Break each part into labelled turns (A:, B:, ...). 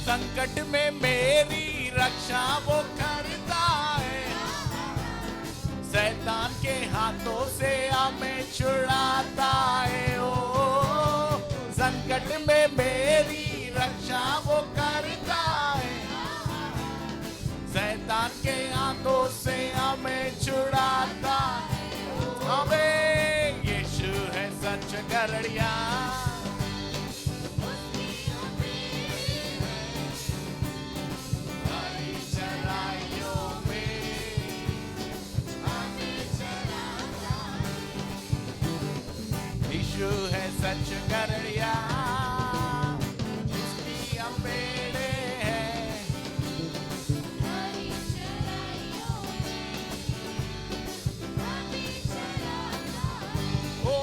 A: संकट में मेरी रक्षा वो करता है, शैतान के हाथों से हमें छुड़ाता है। ओ संकट में मेरी रक्षा वो करता है, शैतान के हाथों से हमें छुड़ाता है। हमें यीशु है सच गरड़िया, यीशु है सच गरड़िया, उसकी हम बेड़े हैं। ओ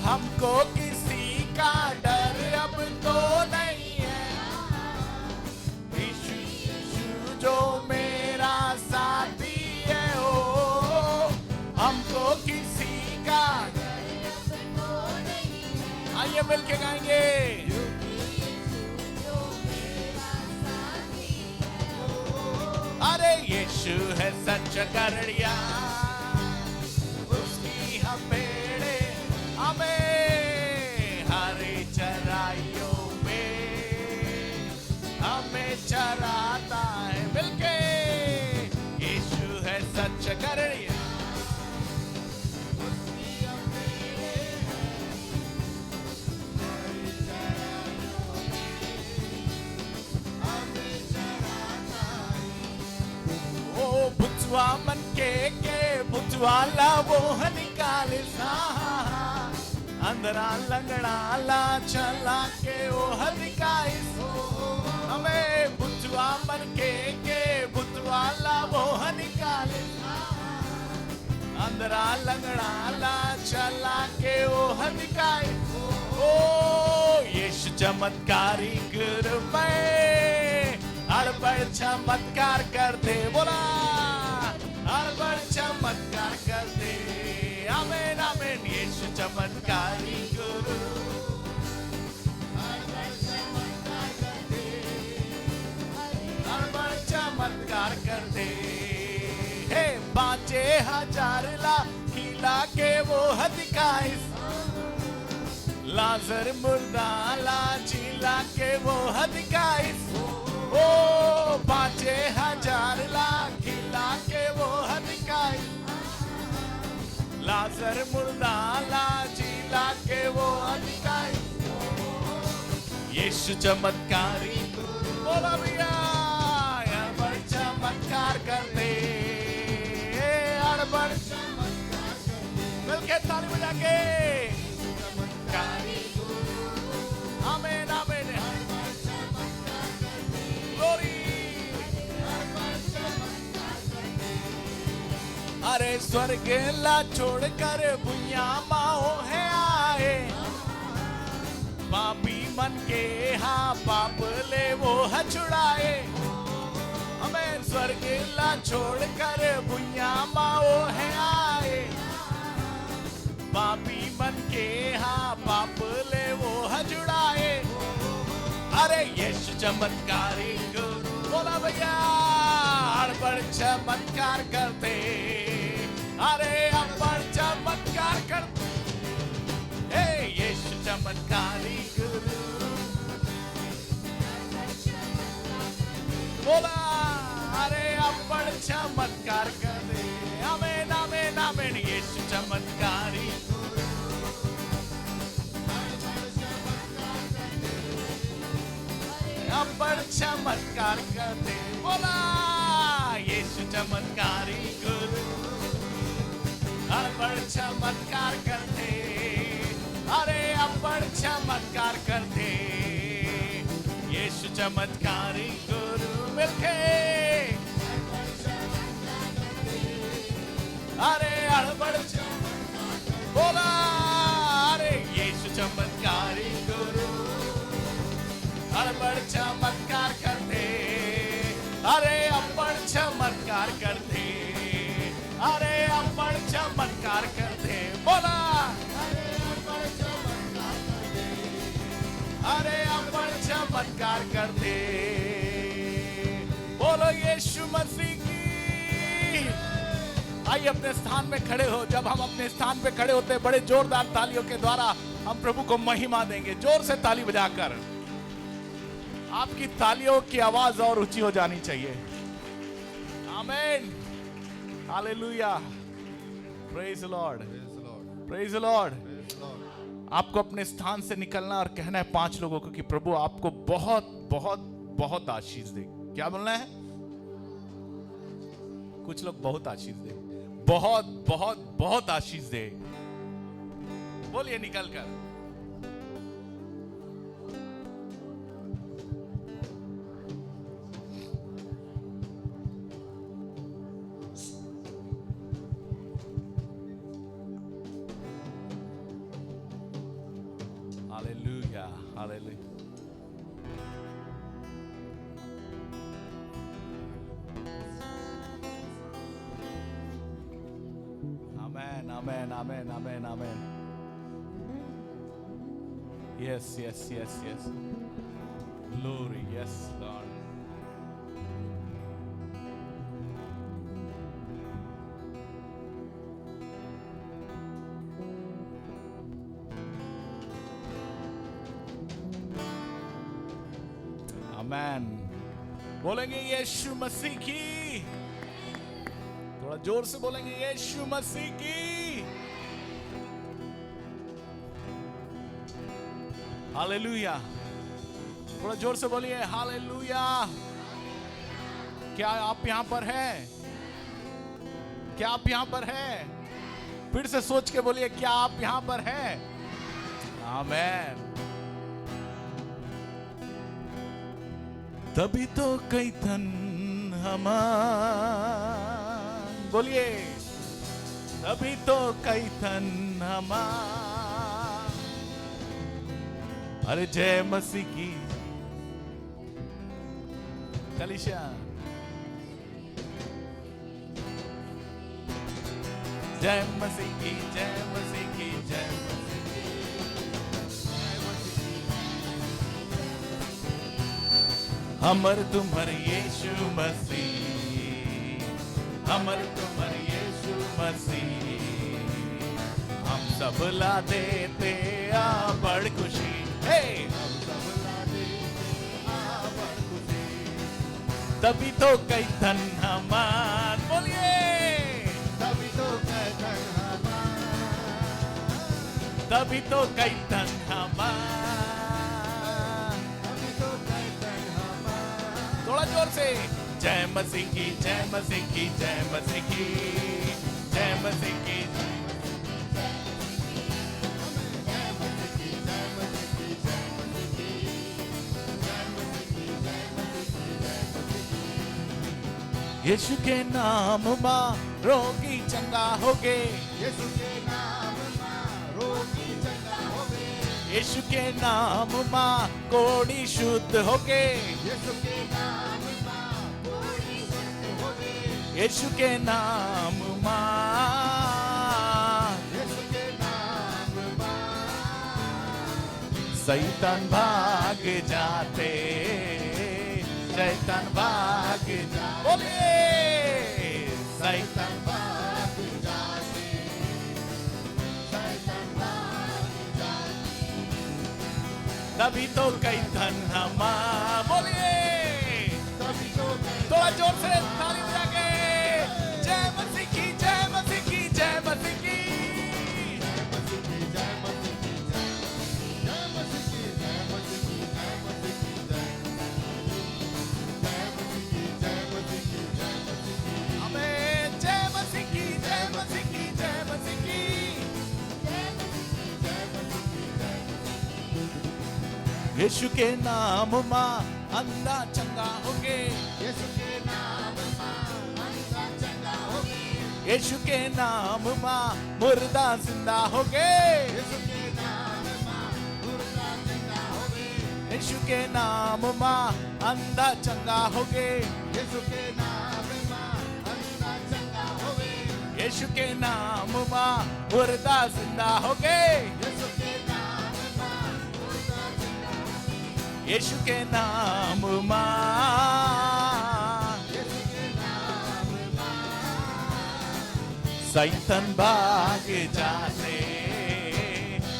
A: हमको किसी का डर अब तो नहीं है, यीशु जो मेरा साथी है। ओ हमको किसी का, आइए मिलके गाएंगे। अरे यीशु है सच गरड़िया, उसकी हम बेड़े, हमें हरी चराइयों में हमें चराता है। मिलके यीशु है सच गरड़िया, बुझवा मन के बुझवाला वो निकाले सा, अंदरा लंगड़ा ला चला के वो हदिकाई सो। हमें बुझवा मन के बुझवाला वो निकाले सा, अंदरा लंगड़ा ला चला के वो हदिकाई। ओ यीशु चमत्कारी गुरु मैं, अड़बड़ चमत्कार कर दे, बोला अड़बड़ चमत्कार कर दे। आमेन आमेन, यीशु चमत्कारी गुरु, अड़बड़ चमत्कार कर दे, अड़बड़ चमत्कार कर दे। हे 5,000 ला खिला के वो हदिकाई, लाजर मुर्दा ला जिला के वो हदिकाई। ओ 5,000 ला खिला के वो हदिकाई, लाजर मुर्दा ला जिला के वो हदिकाई। यीशु चमत्कारी बोला भैया, अड़बड़ चमत्कार कर दे, अड़बड़ चमत्कार कर दे। मिलके ताली बजा के चमत्कारी, आमेन आमेन, अरे स्वर्ग ला छोड़कर भुइया माओ है आए, पापी मन के हाँ पाप ले वो है छुड़ाए। हमें स्वर्ग ला छोड़कर भुइया माओ है आए, पापी मन के हाँ पाप ले वो जुड़ाए। अरे यीशु चमत्कारी गुरु, बोला भैया अड़बड़ चमत्कार करते, अरे अड़बड़ चमत्कार करते, हे यीशु चमत्कारी गुरु, बोला अरे अड़बड़ चमत्कार करते। आमेन आमेन आमेन, यीशु चमत्कारी अड़बड़ चमत्कार करते, बोला यीशु चमत्कारी गुरु, अड़बड़ चमत्कार करते, अरे अड़बड़ चमत्कार करते, यीशु चमत्कारी गुरु मिलके, अरे अड़बड़ बोला अरे यीशु चमत्कारी गुरु, अड़बड़ चमत्कार करते, अरे अड़बड़ चमत्कार करते, अरे अड़बड़ चमत्कार करते, बोला अरे अड़बड़ चमत्कार करते, बोलो यीशु मसीह की। आइए अपने स्थान में खड़े हो। जब हम अपने स्थान पे खड़े होते हैं, बड़े जोरदार तालियों के द्वारा हम प्रभु को महिमा देंगे, जोर से ताली बजाकर। आपकी तालियों की आवाज और ऊंची हो जानी चाहिए। आमीन, hallelujah, praise the Lord, praise the Lord. आपको अपने स्थान से निकलना और कहना है 5 लोगों को कि प्रभु आपको बहुत बहुत बहुत आशीष दे। क्या बोलना है? कुछ लोग बहुत आशीष दे, बहुत बहुत बहुत आशीष दे। बोलिए निकल कर। Hallelujah, hallelujah. Amen, amen, amen, amen, amen. Yes, yes, yes, yes. Glory, yes, Lord. आमेन। बोलेंगे यीशु मसीह की। थोड़ा जोर से बोलेंगे यीशु मसीह की। हालेलुया। थोड़ा जोर से बोलिए हालेलुया। क्या आप यहां पर हैं? क्या आप यहां पर हैं? फिर से सोच के बोलिए, क्या आप यहां पर हैं? आमेन। तभी तो कई तन हमार, बोलिए तभी तो कई तन हमार। अरे जय मसीह की। कलीसिया जय मसीह की, जय मसीह की, जय मसीह की। अमर तुम्हारे यीशु मसीह, अमर तुम्हारे यीशु मसीह। हम सब ला देते आ बड़ खुशी, हे हम सब ला देते आ बड़ खुशी। तभी तो कई धन हमार, बोलिए तभी तो कई धन हमार, तभी तो कई धन हमार। थोड़ा जोर से जय मसीह की, जय मसीह की, जय मसीह की, जय मसीह की। यीशु के नाम मां रोगी चंगा होगे, यीशु के नाम मां रोगी चंगा होगे। यीशु के नाम मां कोड़ी शुद्ध होगे, यीशु के नाम मां कोड़ी शुद्ध होगे। यीशु के नाम मां,
B: यीशु के नाम मां,
A: शैतान भाग जाते, शैतान भाग जा, बोलिए शैतान
B: भाग जाते, शैतान भाग जाते।
A: तभी तो कई धन मां, बोलिए
B: तभी तो
A: थोड़ा जोर से ताली बजा के जय मसीह की, जय मसीह की, जय मसीह की।
B: जय मसीह की, जय मसीह की, जय मसीह की, जय मसीह की, जय मसीह की, जय मसीह की, जय मसीह की, जय मसीह की।
A: हमें जय मसीह की, जय मसीह की, जय मसीह की। यीशु के नाम मां अंधा चंगा हो गए,
B: यीशु के नाम मां अंधा चंगा हो गए,
A: यीशु के नाम मां मुर्दा जिंदा हो गए,
B: यीशु के नाम मां मुर्दा जिंदा हो गए,
A: यीशु के नाम मां अंधा चंगा हो गए,
B: यीशु के नाम मां अंधा चंगा हो गए,
A: यीशु के नाम मां मुर्दा जिंदा हो गए,
B: यीशु के नाम मां मुर्दा जिंदा हो गए,
A: यीशु के नाम मां,
B: यीशु के नाम मां,
A: शैतान भाग जाते,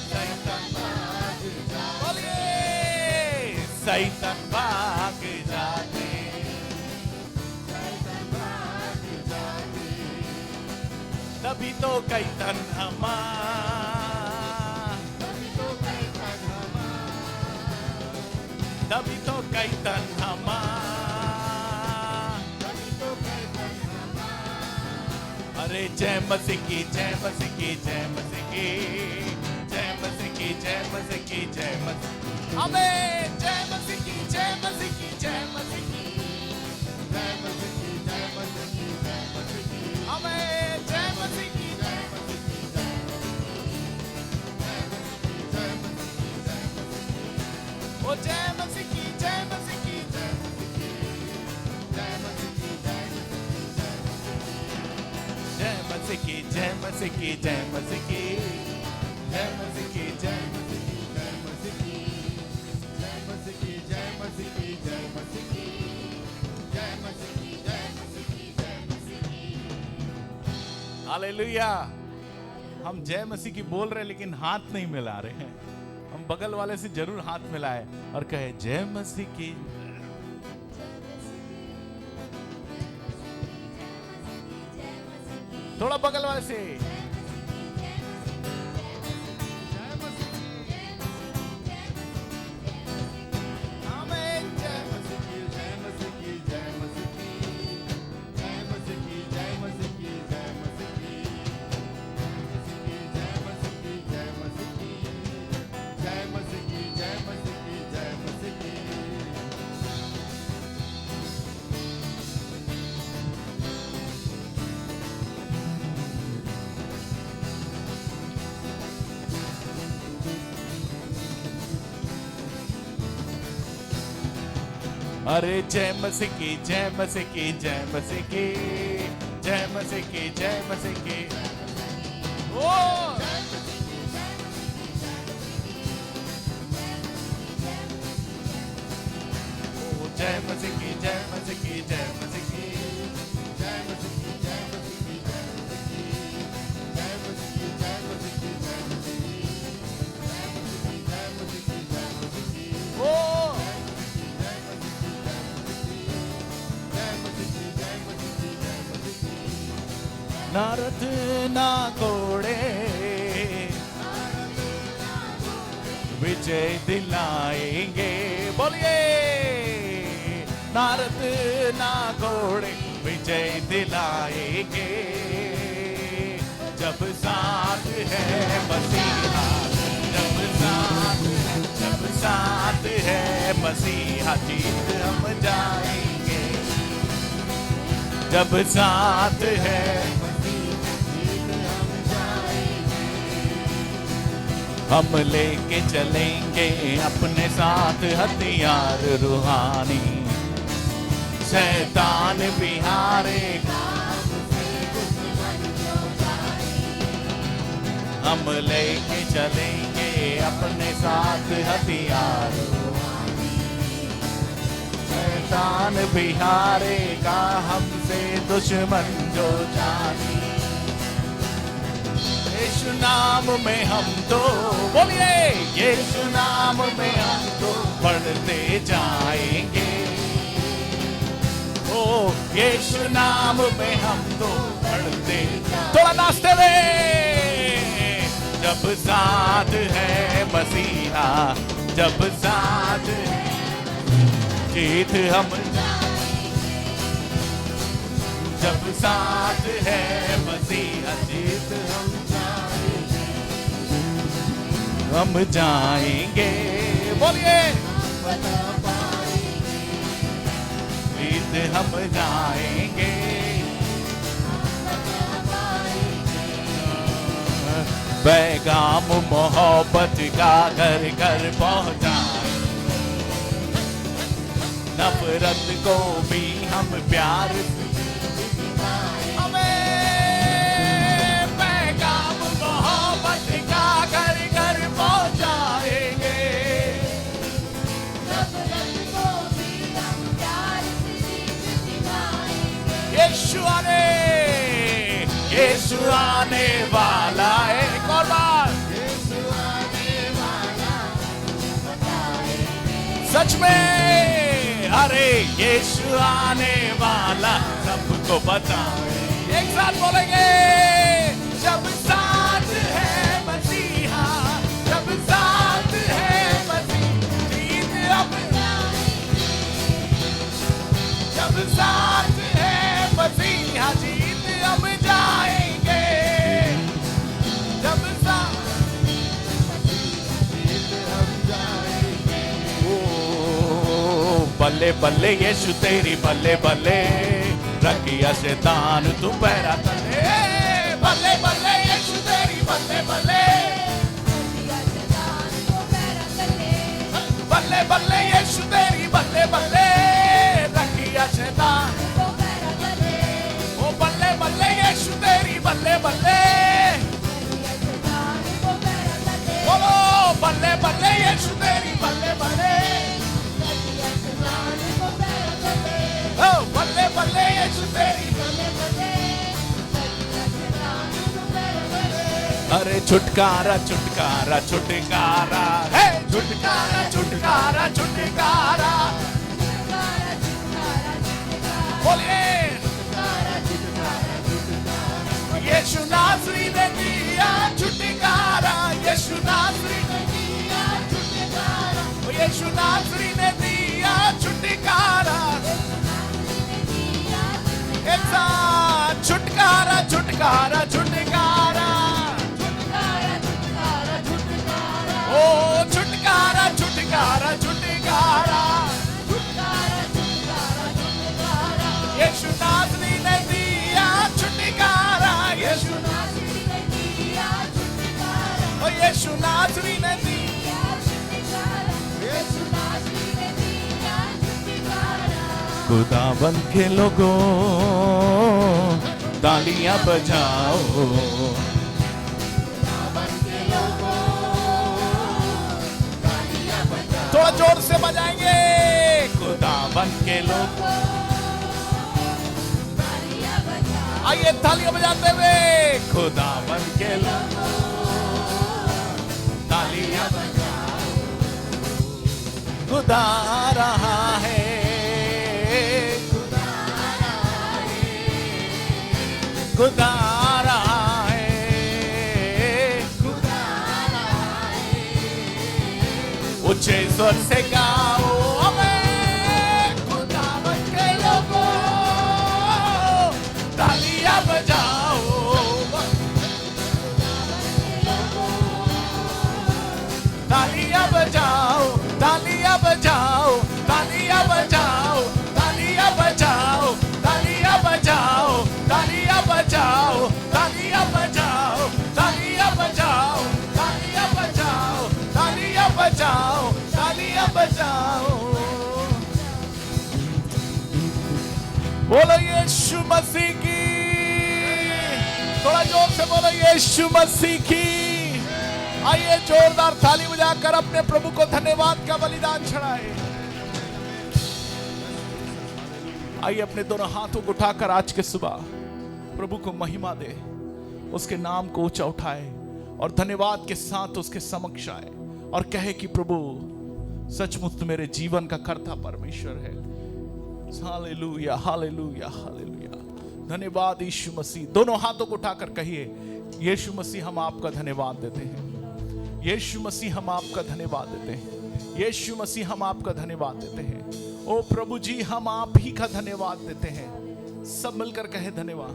A: शैतान
B: भाग जाते,
A: बोलिए शैतान भाग जाते,
B: शैतान भाग जाते।
A: तभी तो कई तन्हा मां,
B: तभी तो कई तन्हा मां,
A: तभी तो कई तन्हा मां,
B: तभी तो कई तन्हा मां।
A: अरे जय मसीह की, जय मसीह की, जय मसीह की, जय मसीह की, जय मसीह की, जय मसीह, हमें जय मसीह की, जय मसीह की, जय मसीह की,
B: जय मसीह की, जय मसीह की, जय मसीह की,
A: हमें जय मसीह की,
B: जय मसीह की, जय मसीह की, जय मसीह की,
A: ओ जय मसीह की, जय मसीह की,
B: जय मसीह की, जय मसीह की, जय मसीह की,
A: जय मसीह की, जय मसीह की, जय मसीह की, जय मसीह की, जय मसीह की,
B: जय मसीह की, जय मसीह की, जय मसीह की, जय मसीह की, जय मसीह की, जय मसीह की।
A: हालेलुया। हम जय मसीह की बोल रहे हैं लेकिन हाथ नहीं मिला रहे हैं। हम बगल वाले से जरूर हाथ मिलाए और कहे जय मसीह की। थोड़ा बगल वाले से हमें जय
B: मसीह की, जय मसीह की, जय मसीह की, जय मसीह की, जय मसीह की, जय मसीह की, जय मसीह की, जय मसीह की, जय मसीह की, जय मसीह की, जय मसीह की।
A: अरे जय मसीह की, जय मसीह की, जय मसीह की, जय मसीह की, जय मसीह की। ओ जय मसीह की, जय मसीह की, जय मसीह की,
B: जय मसीह की, जय मसीह की, जय मसीह की, जय मसीह की, जय मसीह की, जय मसीह की, जय मसीह की, जय मसीह की,
A: ओ
B: जय मसीह की, जय मसीह की, जय मसीह की, जय मसीह की।
A: ना रथ ना घोड़े विजय दिलाएंगे, बोलिए नारद ना घोड़े विजय दिलाएंगे, जब साथ है मसीहा, जब साथ है मसीहा जीत हम जाएंगे, जब साथ है हम लेके चलेंगे अपने साथ हथियार रूहानी, शैतान भी हारेगा, हम लेके चलेंगे अपने साथ हथियार, शैतान भी हारेगा हमसे दुश्मन जो जानी। यीशु नाम में हम तो बोलिए, यीशु नाम में हम तो बढ़ते जाएंगे। ओ यीशु नाम में हम तो बढ़ते, थोड़ा नाचते हुए, जब साथ है मसीहा, जब साथ है जीत हम, जब साथ है मसीहा जीत हम जाएंगे। बोलिए, जीत हम जाएंगे। पैगाम मोहब्बत का घर घर पहुंचाए, नफरत को भी हम प्यार से, हमें पैगाम मोहब्बत का घर घर पहुंचाएंगे।
C: नफरत को भी हम प्यार से सिखाएंगे।
A: यीशु आने वाला है। एक और बार, सच में, अरे यीशु आने वाला सबको बताए। एक साथ बोलेंगे, जब साथ है मसीहा, जब साथ है मसीहा जीत अब, जब साथ है मसीहा जीत अब जाएंगे। जब साथ बल्ले बल्ले यीशु तेरी बल्ले बल्ले, रखिया शैतान तू पैरा तले। बल्ले बल्ले यीशु तेरी बल्ले बल्ले, बल्ले बल्ले यीशु तेरी बल्ले बल्ले, रखिया शैतान। ओ बल्ले बल्ले यीशु तेरी बल्ले बल्ले, बोलो बल्ले बल्ले यीशु तेरी बल्ले बल्ले, ओ बल्ले बल्ले यीशु तेरी। अरे छुटकारा छुटकारा छुटकारा है, छुटकारा छुटकारा छुटकारा, बोलिए, यीशु नासरी ने दिया छुटकारा, यीशु नासरी ने दिया छुटकारा, यीशु नासरी ने दिया छुटकारा। एक साथ छुटकारा छुटकारा छुटकारा, ओ छुटकारा छुटकारा छुटकारा, यीशु नासरी ने दिया छुटकारा, यीशु नासरी ने दिया छुटकारा, ओ यीशु नासरी ने दिया छुटकारा, यीशु नासरी ने दिया छुटकारा। खुदाबंद के लोगों तालियां बजाओ, थोड़ा जोर से बजाएंगे। खुदाबंद के लोग, आइए तालियां बजाते हुए, खुदाबंद के लोग तालियां बजाओ। खुदा आ रहा है, खुदा आ रहा है, खुदा आ रहा है। ऊंचे स्वर से गाओ हमें, खुदाबंद के लोगों तालियां बजाओ, तालियां बजाओ, तालियां बजाओ, तालियां बजाओ, तालियां बजाओ, तालियां बजाओ, तालियां बजाओ, तालियां बजाओ, तालियां बजाओ, तालियां बजाओ, तालियां बजाओ, तालियां बजाओ। बोलो यीशु मसीह की, थोड़ा जोर से बोलो यीशु मसीह की। आइए जोरदार ताली बजाकर अपने प्रभु को धन्यवाद का बलिदान चढ़ाए। आइए अपने दोनों हाथों को उठाकर आज के सुबह प्रभु को महिमा दे, उसके नाम को ऊंचा उठाए और धन्यवाद के साथ उसके समक्ष आए और कहे कि प्रभु सचमुच मेरे जीवन का कर्ता परमेश्वर है। Hallelujah hallelujah hallelujah. धन्यवाद यीशु मसीह। दोनों हाथों को उठाकर कहिए, यीशु मसीह हम आपका धन्यवाद देते हैं। यीशु मसीह हम आपका धन्यवाद देते हैं। यीशु मसीह हम आपका धन्यवाद देते हैं। ओ प्रभु जी हम आप ही का धन्यवाद देते हैं। सब मिलकर कहे धन्यवाद।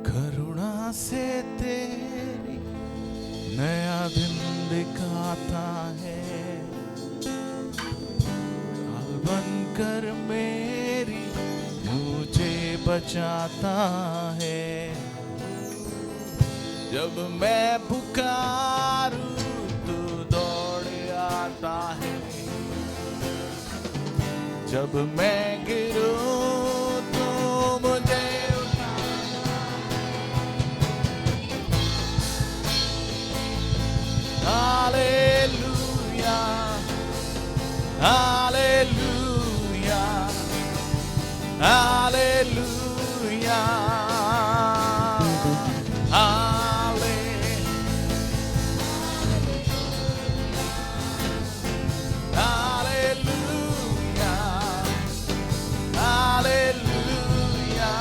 A: करुणा से तेरी नया दिन दिखाता है, बनकर मेरी मुझे बचाता है। जब मैं पुकारूं तू दौड़ आता है, जब मैं गिरूं तो मुझे hallelujah hallelujah hallelujah hallelujah hallelujah.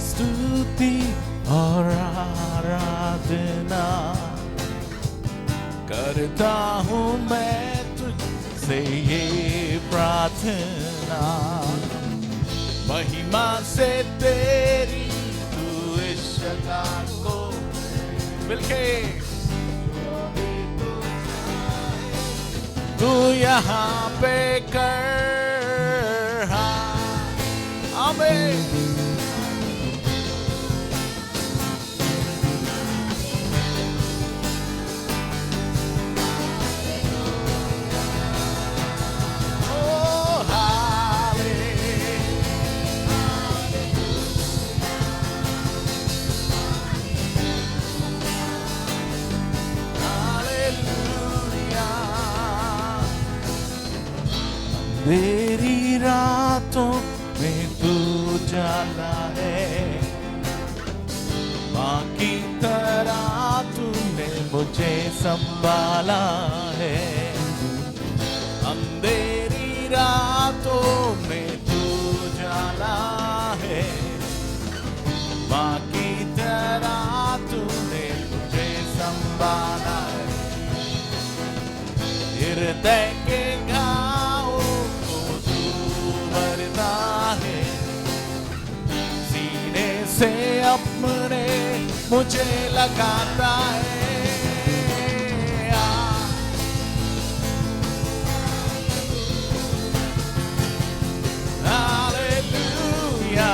A: स्तुति और आराधना करता हूँ मैं तुझसे ये प्रार्थना, महिमा से तेरी तू इस जगह को मिलके तू यहाँ पे कर। आमीन। मेरी रातों में तू जाला है, माँ की तरह तूने मुझे संभाला है। अंधेरी रातों में तू जाला है, माँ की तरह तूने मुझे संभाला है। हृदय के से अपने मुझे लगाता है। हालेलुया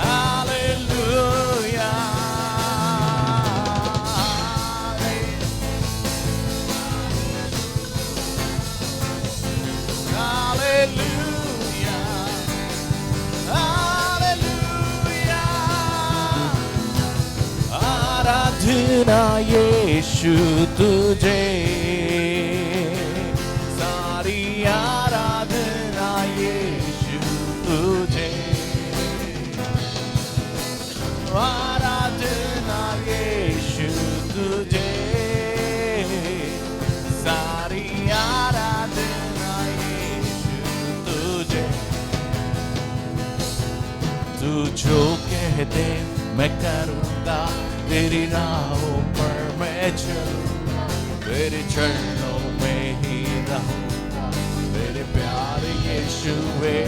A: हालेलुया हालेलुया आराधना यीशु तुझे, सारी आराधना यीशु तुझे, आराधना यीशु तुझे, सारी आराधना यीशु तुझे। तू जो कह दे मैं करूँगा, तेरी राहों पर मैं चलूँगा, तेरे चरणों में ही रहूँगा, तेरे प्यार यीशुवे।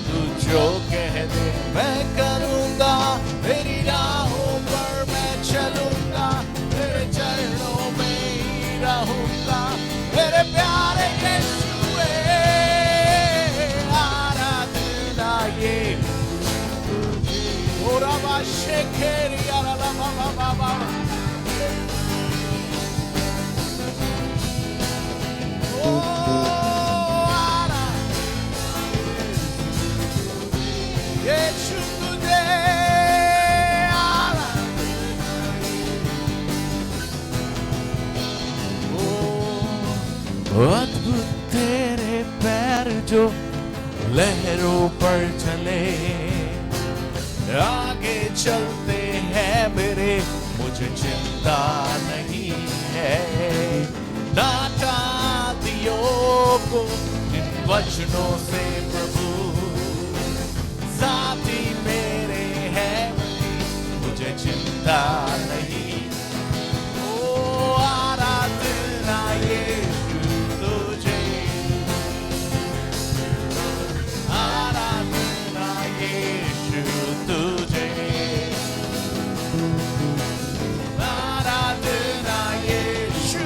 A: तू जो कह दे मैं करूँगा, तेरी राहों पर मैं चलूँगा, तेरे चरणों में ही रहूँगा, तेरे प्यार यीशुवे। आराधना ये अद्भुत तेरे पैर जो लहरों पर चले, आगे चलते हैं मेरे, मुझे चिंता नहीं है। डांटा दियों को इन वचनों से प्रभु, साथी मेरे हैं मुझे चिंता नहीं। ओ आराधना यीशु तुझे, आराधना यीशु तुझे, आराधना यीशु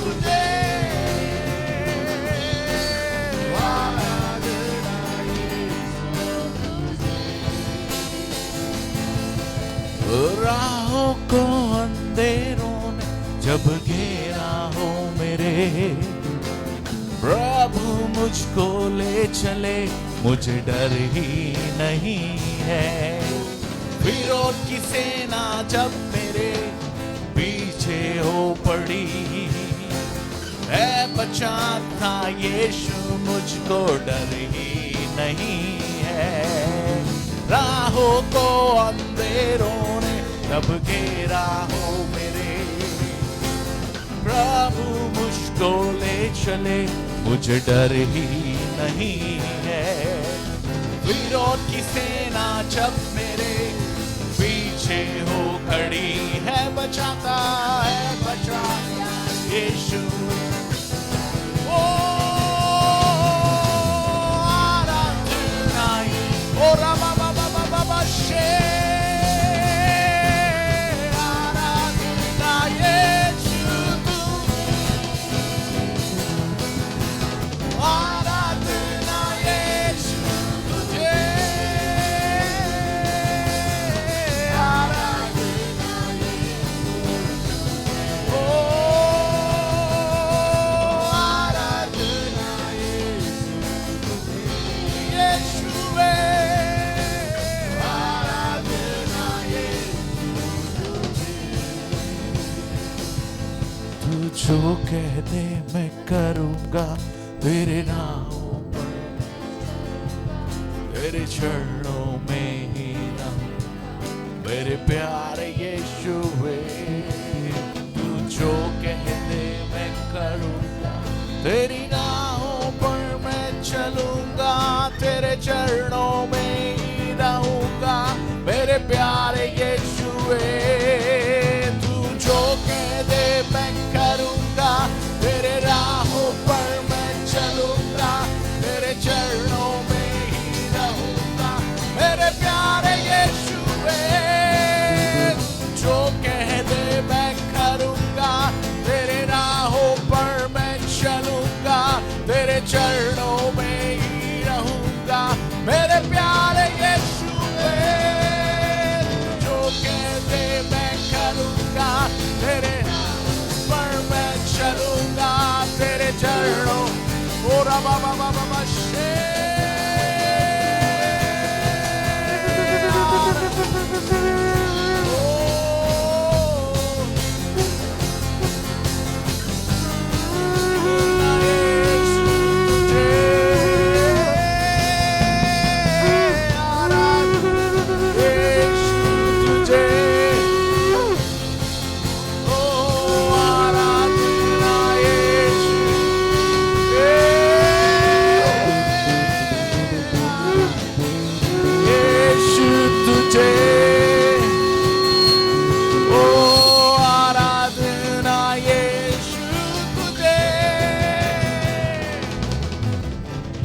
A: तुझे, आराधना यीशु। राहों को अंधेरों ने जब घेरा हो मेरे, प्रभु मुझको ले चले, मुझे डर ही नहीं है। विरोध की सेना जब मेरे पीछे हो पड़ी, है बचाता यीशु मुझको डर ही नहीं है। राहों को अंधेरों ने जब घेरा हो मेरे, प्रभु मुझको ले चले, मुझे डर ही नहीं है। विरोध की सेना जब मेरे पीछे हो खड़ी, है बचाता यीशु। ओ आराधना ओ रामा बाबा बाबा शे, आराधना यीशु तू, आराधना यीशु तुझे, आराधना ओ आराधना यीशुवे, आराधना तू जो कह दे मैं करूँगा, तेरे नामों पर, तेरे चरणों में ही रहूं, मेरे प्यारे यीशुवे। तू जो कह दे मैं करूँगा, तेरी राहों पर मैं चलूँगा, तेरे चरणों में ही रहूँगा, मेरे प्यारे यीशुवे। तू जो कह दे मैं करूँगा, तेरे राहों पर मैं चलूँगा, तेरे चरणों में ही रहूँगा, मेरे प्यारे यीशुवे। जो कह दे मैं करूँगा, तेरे राहों पर मैं चलूँगा, तेरे चरणों में ही रहूँगा, मेरे प्यारे यीशुवे। जो कह दे मैं करूँगा, तेरे पर मैं चलूँगा, तेरे चरणों ओ रामा बाबा बाबा शे,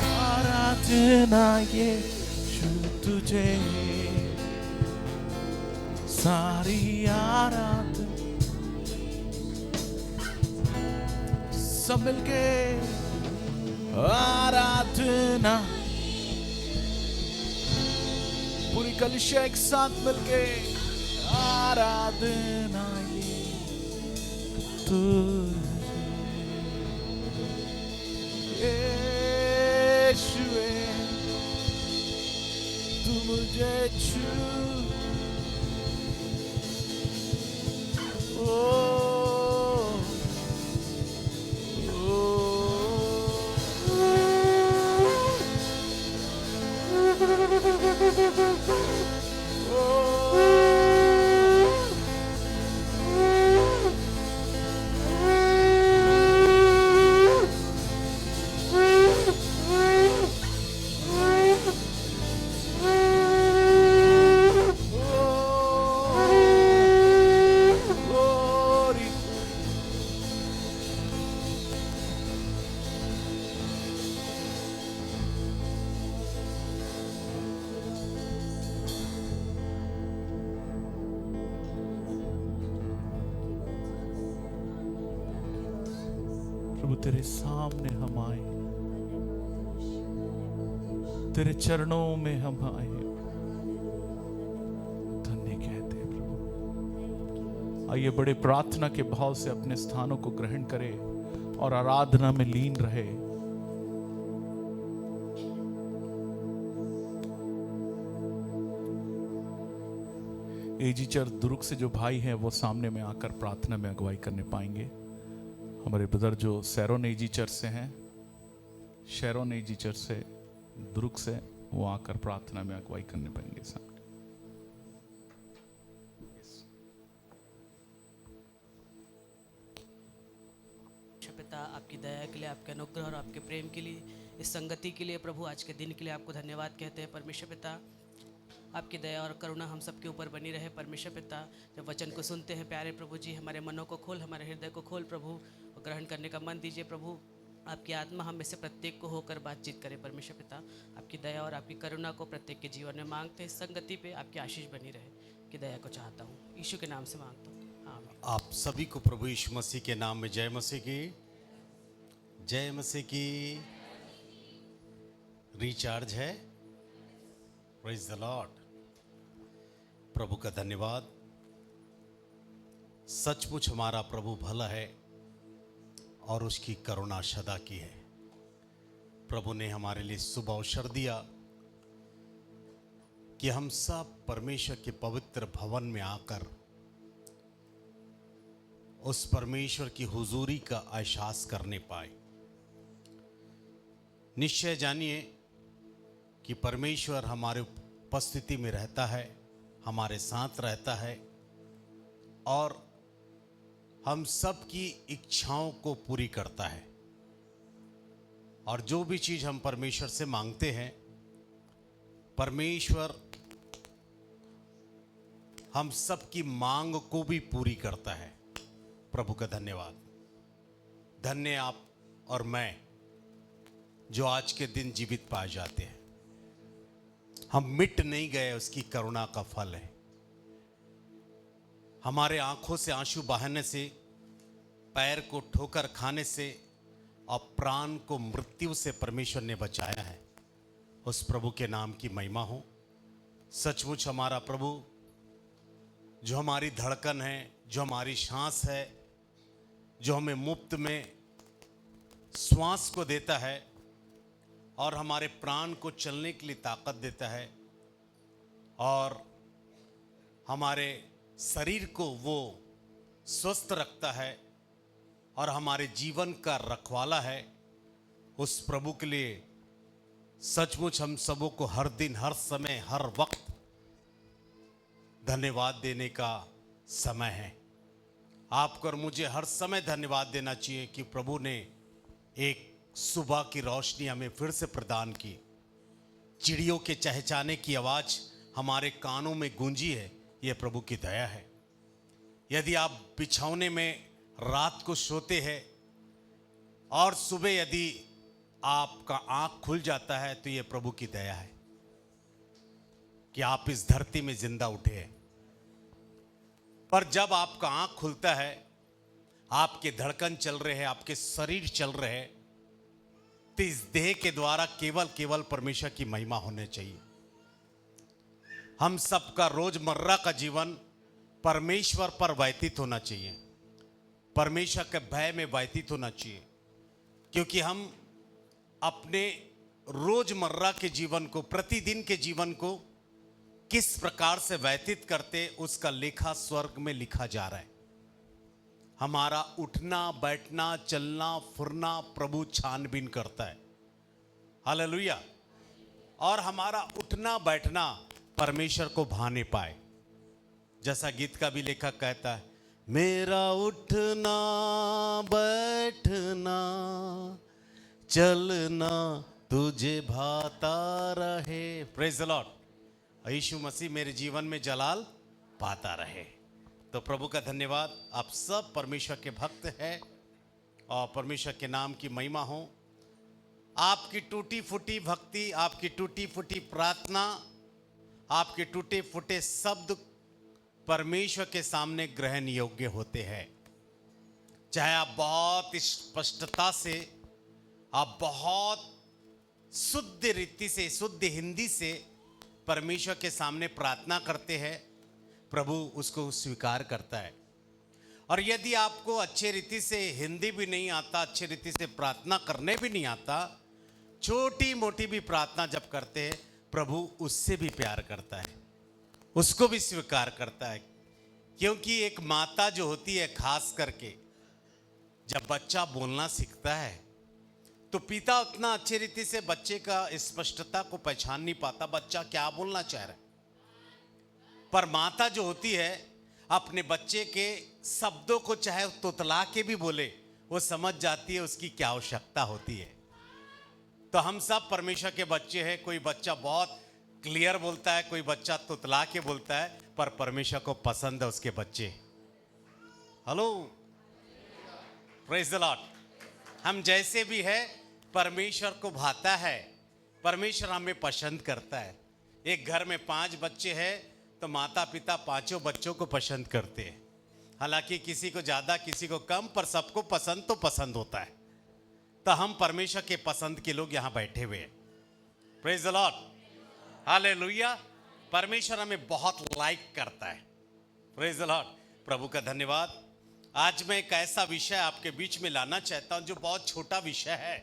A: आराधना यीशु तुझे, सारी आराधना। सब मिलके आराधना, पूरी कलिसिया एक साथ मिलके आराधना यीशुवे। तू मुझे छू, ओ प्रभु तेरे सामने हम आए, तेरे चरणों में हम आए, धन्य कहते हैं प्रभु। आइए बड़े प्रार्थना के भाव से अपने स्थानों को ग्रहण करें और आराधना में लीन रहे। एजी चर्च दुर्ग से जो भाई हैं वो सामने में आकर प्रार्थना में अगुवाई करने पाएंगे। हमारे ब्रदर जो सैरोन एजी चर्च से हैं, शैरोन एजी चर्च से दुर्ग से, वो आकर प्रार्थना में अगुवाई करने पाएंगे सामने।
D: पिता, आपकी दया के लिए, आपके अनुग्रह और आपके प्रेम के लिए, इस संगति के लिए प्रभु, आज के दिन के लिए आपको धन्यवाद कहते हैं। परमेश्वर पिता, आपकी दया और करुणा हम सबके ऊपर बनी रहे। परमेश्वर पिता, जब वचन को सुनते हैं प्यारे प्रभु जी, हमारे मनों को खोल, हमारे हृदय को खोल प्रभु, और ग्रहण करने का मन दीजिए प्रभु। आपकी आत्मा हम में से प्रत्येक को होकर बातचीत करे। परमेश्वर पिता, आपकी दया और आपकी करुणा को प्रत्येक के जीवन में मांगते हैं। इस संगति पे आपकी आशीष बनी रहे कि दया को चाहता हूँ, यीशु के नाम से मांगता हूँ, आमीन।
E: आप सभी को प्रभु यीशु मसीह के नाम में जय मसीह की, जय मसीह की। रिचार्ज है, प्रेज द लॉर्ड। प्रभु का धन्यवाद। सचमुच हमारा प्रभु भला है और उसकी करुणा सदा की है। प्रभु ने हमारे लिए शुभ अवसर दिया कि हम सब परमेश्वर के पवित्र भवन में आकर उस परमेश्वर की हुजूरी का एहसास करने पाए। निश्चय जानिए कि परमेश्वर हमारे उपस्थिति में रहता है, हमारे साथ रहता है और हम सब की इच्छाओं को पूरी करता है। और जो भी चीज़ हम परमेश्वर से मांगते हैं, परमेश्वर हम सब की मांग को भी पूरी करता है। प्रभु का धन्यवाद। धन्य आप और मैं जो आज के दिन जीवित पाए जाते हैं। हम मिट नहीं गए, उसकी करुणा का फल है। हमारे आंखों से आंसू बहाने से, पैर को ठोकर खाने से और प्राण को मृत्यु से परमेश्वर ने बचाया है। उस प्रभु के नाम की महिमा हो। सचमुच हमारा प्रभु जो हमारी धड़कन है, जो हमारी सांस है, जो हमें मुफ्त में श्वास को देता है और हमारे प्राण को चलने के लिए ताकत देता है और हमारे शरीर को वो स्वस्थ रखता है और हमारे जीवन का रखवाला है। उस प्रभु के लिए सचमुच हम सबों को हर दिन, हर समय, हर वक्त धन्यवाद देने का समय है। आपको और मुझे हर समय धन्यवाद देना चाहिए कि प्रभु ने एक सुबह की रोशनी हमें फिर से प्रदान की। चिड़ियों के चहचहाने की आवाज़ हमारे कानों में गूंजी है, यह प्रभु की दया है। यदि आप बिछौने में रात को सोते हैं और सुबह यदि आपका आंख खुल जाता है, तो यह प्रभु की दया है कि आप इस धरती में जिंदा उठे हैं। पर जब आपका आंख खुलता है, आपके धड़कन चल रहे हैं, आपके शरीर चल रहे हैं, तो इस देह के द्वारा केवल परमेश्वर की महिमा होनी चाहिए। हम सबका रोजमर्रा का जीवन परमेश्वर पर व्यतीत होना चाहिए, परमेश्वर के भय में व्यतीत होना चाहिए, क्योंकि हम अपने रोजमर्रा के जीवन को, प्रतिदिन के जीवन को किस प्रकार से व्यतीत करते, उसका लेखा स्वर्ग में लिखा जा रहा है। हमारा उठना, बैठना, चलना, फिरना प्रभु छानबीन करता है। हालेलुया। और हमारा उठना बैठना परमेश्वर को भाने पाए। जैसा गीत का भी लेखक कहता है, मेरा उठना बैठना चलना तुझे भाता रहे। Praise the lord. Yeshu Masih मेरे जीवन में जलाल पाता रहे। तो प्रभु का धन्यवाद। आप सब परमेश्वर के भक्त हैं और परमेश्वर के नाम की महिमा हो। आपकी टूटी फूटी भक्ति, आपकी टूटी फूटी प्रार्थना, आपके टूटे फूटे शब्द परमेश्वर के सामने ग्रहण योग्य होते हैं। चाहे आप बहुत स्पष्टता से, आप बहुत शुद्ध रीति से, शुद्ध हिंदी से परमेश्वर के सामने प्रार्थना करते हैं, प्रभु उसको स्वीकार करता है। और यदि आपको अच्छे रीति से हिंदी भी नहीं आता, अच्छे रीति से प्रार्थना करने भी नहीं आता, छोटी मोटी भी प्रार्थना जब करते हैं, प्रभु उससे भी प्यार करता है, उसको भी स्वीकार करता है। क्योंकि एक माता जो होती है, खास करके जब बच्चा बोलना सीखता है तो पिता उतना अच्छे रीति से बच्चे का स्पष्टता को पहचान नहीं पाता, बच्चा क्या बोलना चाह रहा है। पर माता जो होती है, अपने बच्चे के शब्दों को चाहे तुतला के भी बोले, वो समझ जाती है उसकी क्या आवश्यकता होती है। तो हम सब परमेश्वर के बच्चे हैं। कोई बच्चा बहुत क्लियर बोलता है, कोई बच्चा तुतला के बोलता है, पर परमेश्वर को पसंद है उसके बच्चे। Hello, praise the Lord. हम जैसे भी है, परमेश्वर को भाता है, परमेश्वर हमें पसंद करता है। एक घर में 5 बच्चे हैं तो माता पिता पांचों बच्चों को पसंद करते हैं। हालांकि किसी को ज़्यादा किसी को कम, पर सबको पसंद तो पसंद होता है। तो हम परमेश्वर के पसंद के लोग यहाँ बैठे हुए हैं। Praise the Lord, hallelujah. परमेश्वर हमें बहुत लाइक करता है। प्रेज द लॉर्ड, प्रभु का धन्यवाद। आज मैं एक ऐसा विषय आपके बीच में लाना चाहता हूं जो बहुत छोटा विषय है,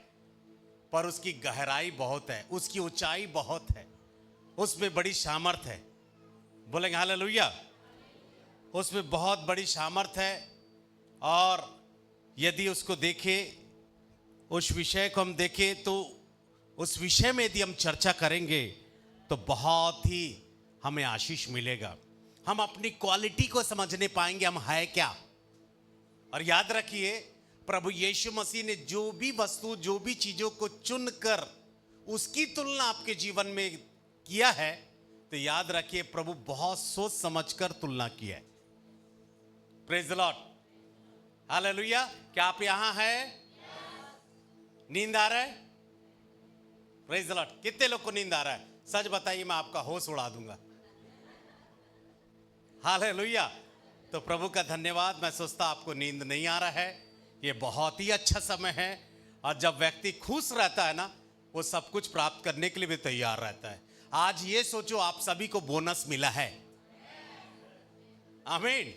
E: पर उसकी गहराई बहुत है, उसकी ऊंचाई बहुत है, उसमें बड़ी सामर्थ है। बोलेंगे हालेलुया। उसमें बहुत बड़ी सामर्थ है। और यदि उसको देखें, उस विषय को हम देखें, तो उस विषय में यदि हम चर्चा करेंगे तो बहुत ही हमें आशीष मिलेगा। हम अपनी क्वालिटी को समझने पाएंगे, हम है क्या। और याद रखिए, प्रभु यीशु मसीह ने जो भी वस्तु, जो भी चीजों को चुनकर उसकी तुलना आपके जीवन में किया है, तो याद रखिए प्रभु बहुत सोच समझकर तुलना किया है। Praise the Lord, hallelujah. क्या आप यहां हैं? नींद आ रहा है? Praise the Lord. कितने लोग को नींद आ रहा है? सच बताइए, मैं आपका होश उड़ा दूंगा। हालेलुया। तो प्रभु का धन्यवाद। मैं सोचता आपको नींद नहीं आ रहा है, ये बहुत ही अच्छा समय है। और जब व्यक्ति खुश रहता है ना, वो सब कुछ प्राप्त करने के लिए भी तैयार रहता है। आज ये सोचो, आप सभी को बोनस मिला है। आमीन,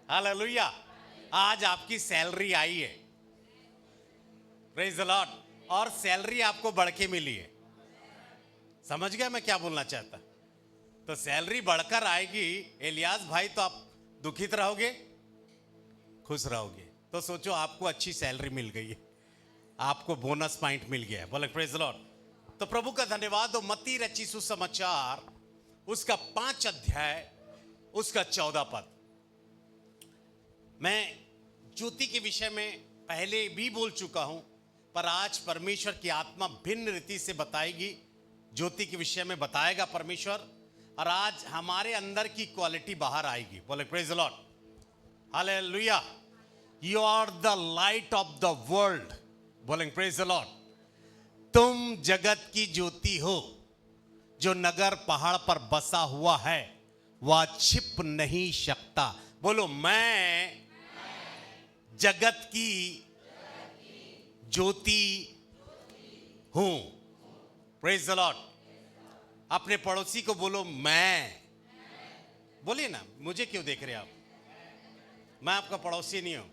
E: हालेलुया। आज आपकी सैलरी आई है। Praise the Lord. और सैलरी आपको बढ़ के मिली है। समझ गए मैं क्या बोलना चाहता? तो सैलरी बढ़कर आएगी, एलियास भाई, तो आप दुखित रहोगे, खुश रहोगे? तो सोचो आपको अच्छी सैलरी मिल गई है, आपको बोनस पॉइंट मिल गया है। बोले प्रेज द लॉर्ड। तो प्रभु का धन्यवाद हो। मत्ती रची सुसमाचार, उसका 5 अध्याय, उसका 14 पद। मैं ज्योति के विषय में पहले भी बोल चुका हूं, पर आज परमेश्वर की आत्मा भिन्न रीति से बताएगी। ज्योति के विषय में बताएगा परमेश्वर, और आज हमारे अंदर की क्वालिटी बाहर आएगी। बोले praise the Lord, hallelujah. You are the light of the world. बोलेंगे प्रेज द लॉर्ड। तुम जगत की ज्योति हो। जो नगर पहाड़ पर बसा हुआ है वह छिप नहीं सकता। बोलो, मैं जगत की ज्योति हूं। Praise the Lord. अपने पड़ोसी को बोलो, मैं। बोलिए ना, मुझे क्यों देख रहे आप? मैं आपका पड़ोसी नहीं हूं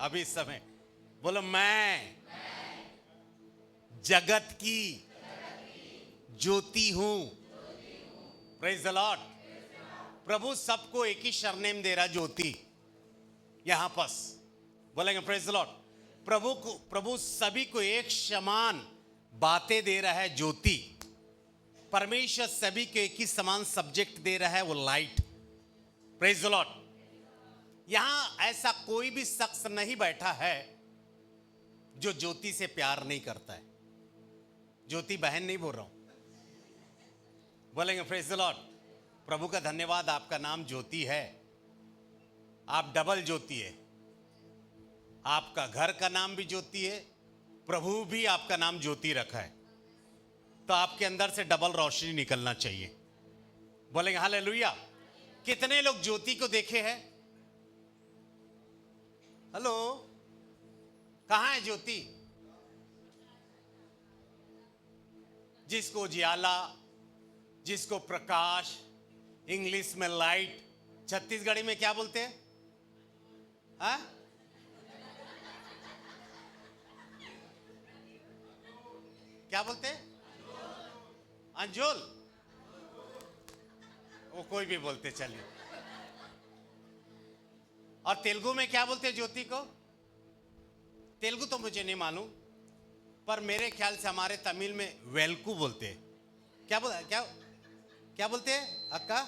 E: अभी इस समय। बोलो, मैं जगत की ज्योति हूं। Praise the lord. प्रभु सबको एक ही सरनेम दे रहा, ज्योति। यहां पर बोलेंगे प्रेज द लॉर्ड। प्रभु सभी को एक समान बातें दे रहा है, ज्योति। परमेश्वर सभी को एक ही समान सब्जेक्ट दे रहा है, वो लाइट। Praise the Lord. यहां ऐसा कोई भी शख्स नहीं बैठा है जो ज्योति से प्यार नहीं करता है। ज्योति बहन नहीं बोल रहा हूं, बोलेंगे प्रेज द लॉर्ड। प्रभु का धन्यवाद, आपका नाम ज्योति है। आप डबल ज्योति है। आपका घर का नाम भी ज्योति है, प्रभु भी आपका नाम ज्योति रखा है। तो आपके अंदर से डबल रोशनी निकलना चाहिए। बोलेंगे हालेलुया। कितने लोग ज्योति को देखे हैं? हेलो, कहाँ है ज्योति? जिसको उजियाला, जिसको प्रकाश, इंग्लिश में लाइट, छत्तीसगढ़ी में क्या बोलते हैं? हाँ? क्या बोलते हैं? अंजोल, वो कोई भी बोलते चलिए। और तेलुगु में क्या बोलते हैं ज्योति को? तेलुगु तो मुझे नहीं मालूम, पर मेरे ख्याल से हमारे तमिल में वेलकू बोलते हैं। क्या बोलते हैं अक्का?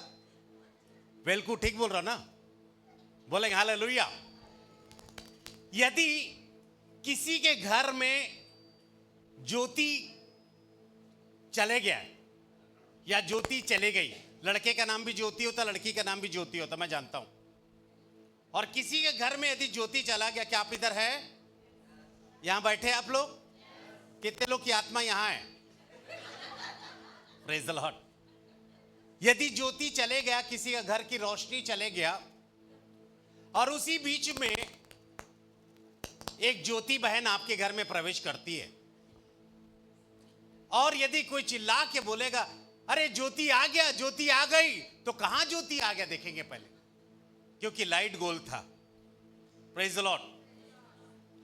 E: वेलकू, ठीक बोल रहा ना? बोलेंगे हालेलुया। यदि किसी के घर में ज्योति चले गया या ज्योति चले गई, लड़के का नाम भी ज्योति होता, लड़की का नाम भी ज्योति होता, मैं जानता हूं, और किसी के घर में यदि ज्योति चला गया, क्या आप इधर है? यहां बैठे आप लोग? कितने लोग की आत्मा यहां है? Praise the Lord. यदि ज्योति चले गया, किसी का घर की रोशनी चले गया, और उसी बीच में एक ज्योति बहन आपके घर में प्रवेश करती है, और यदि कोई चिल्ला के बोलेगा अरे ज्योति आ गया, ज्योति आ गई, तो कहां ज्योति आ गया देखेंगे पहले, क्योंकि लाइट गोल था। Praise the Lord,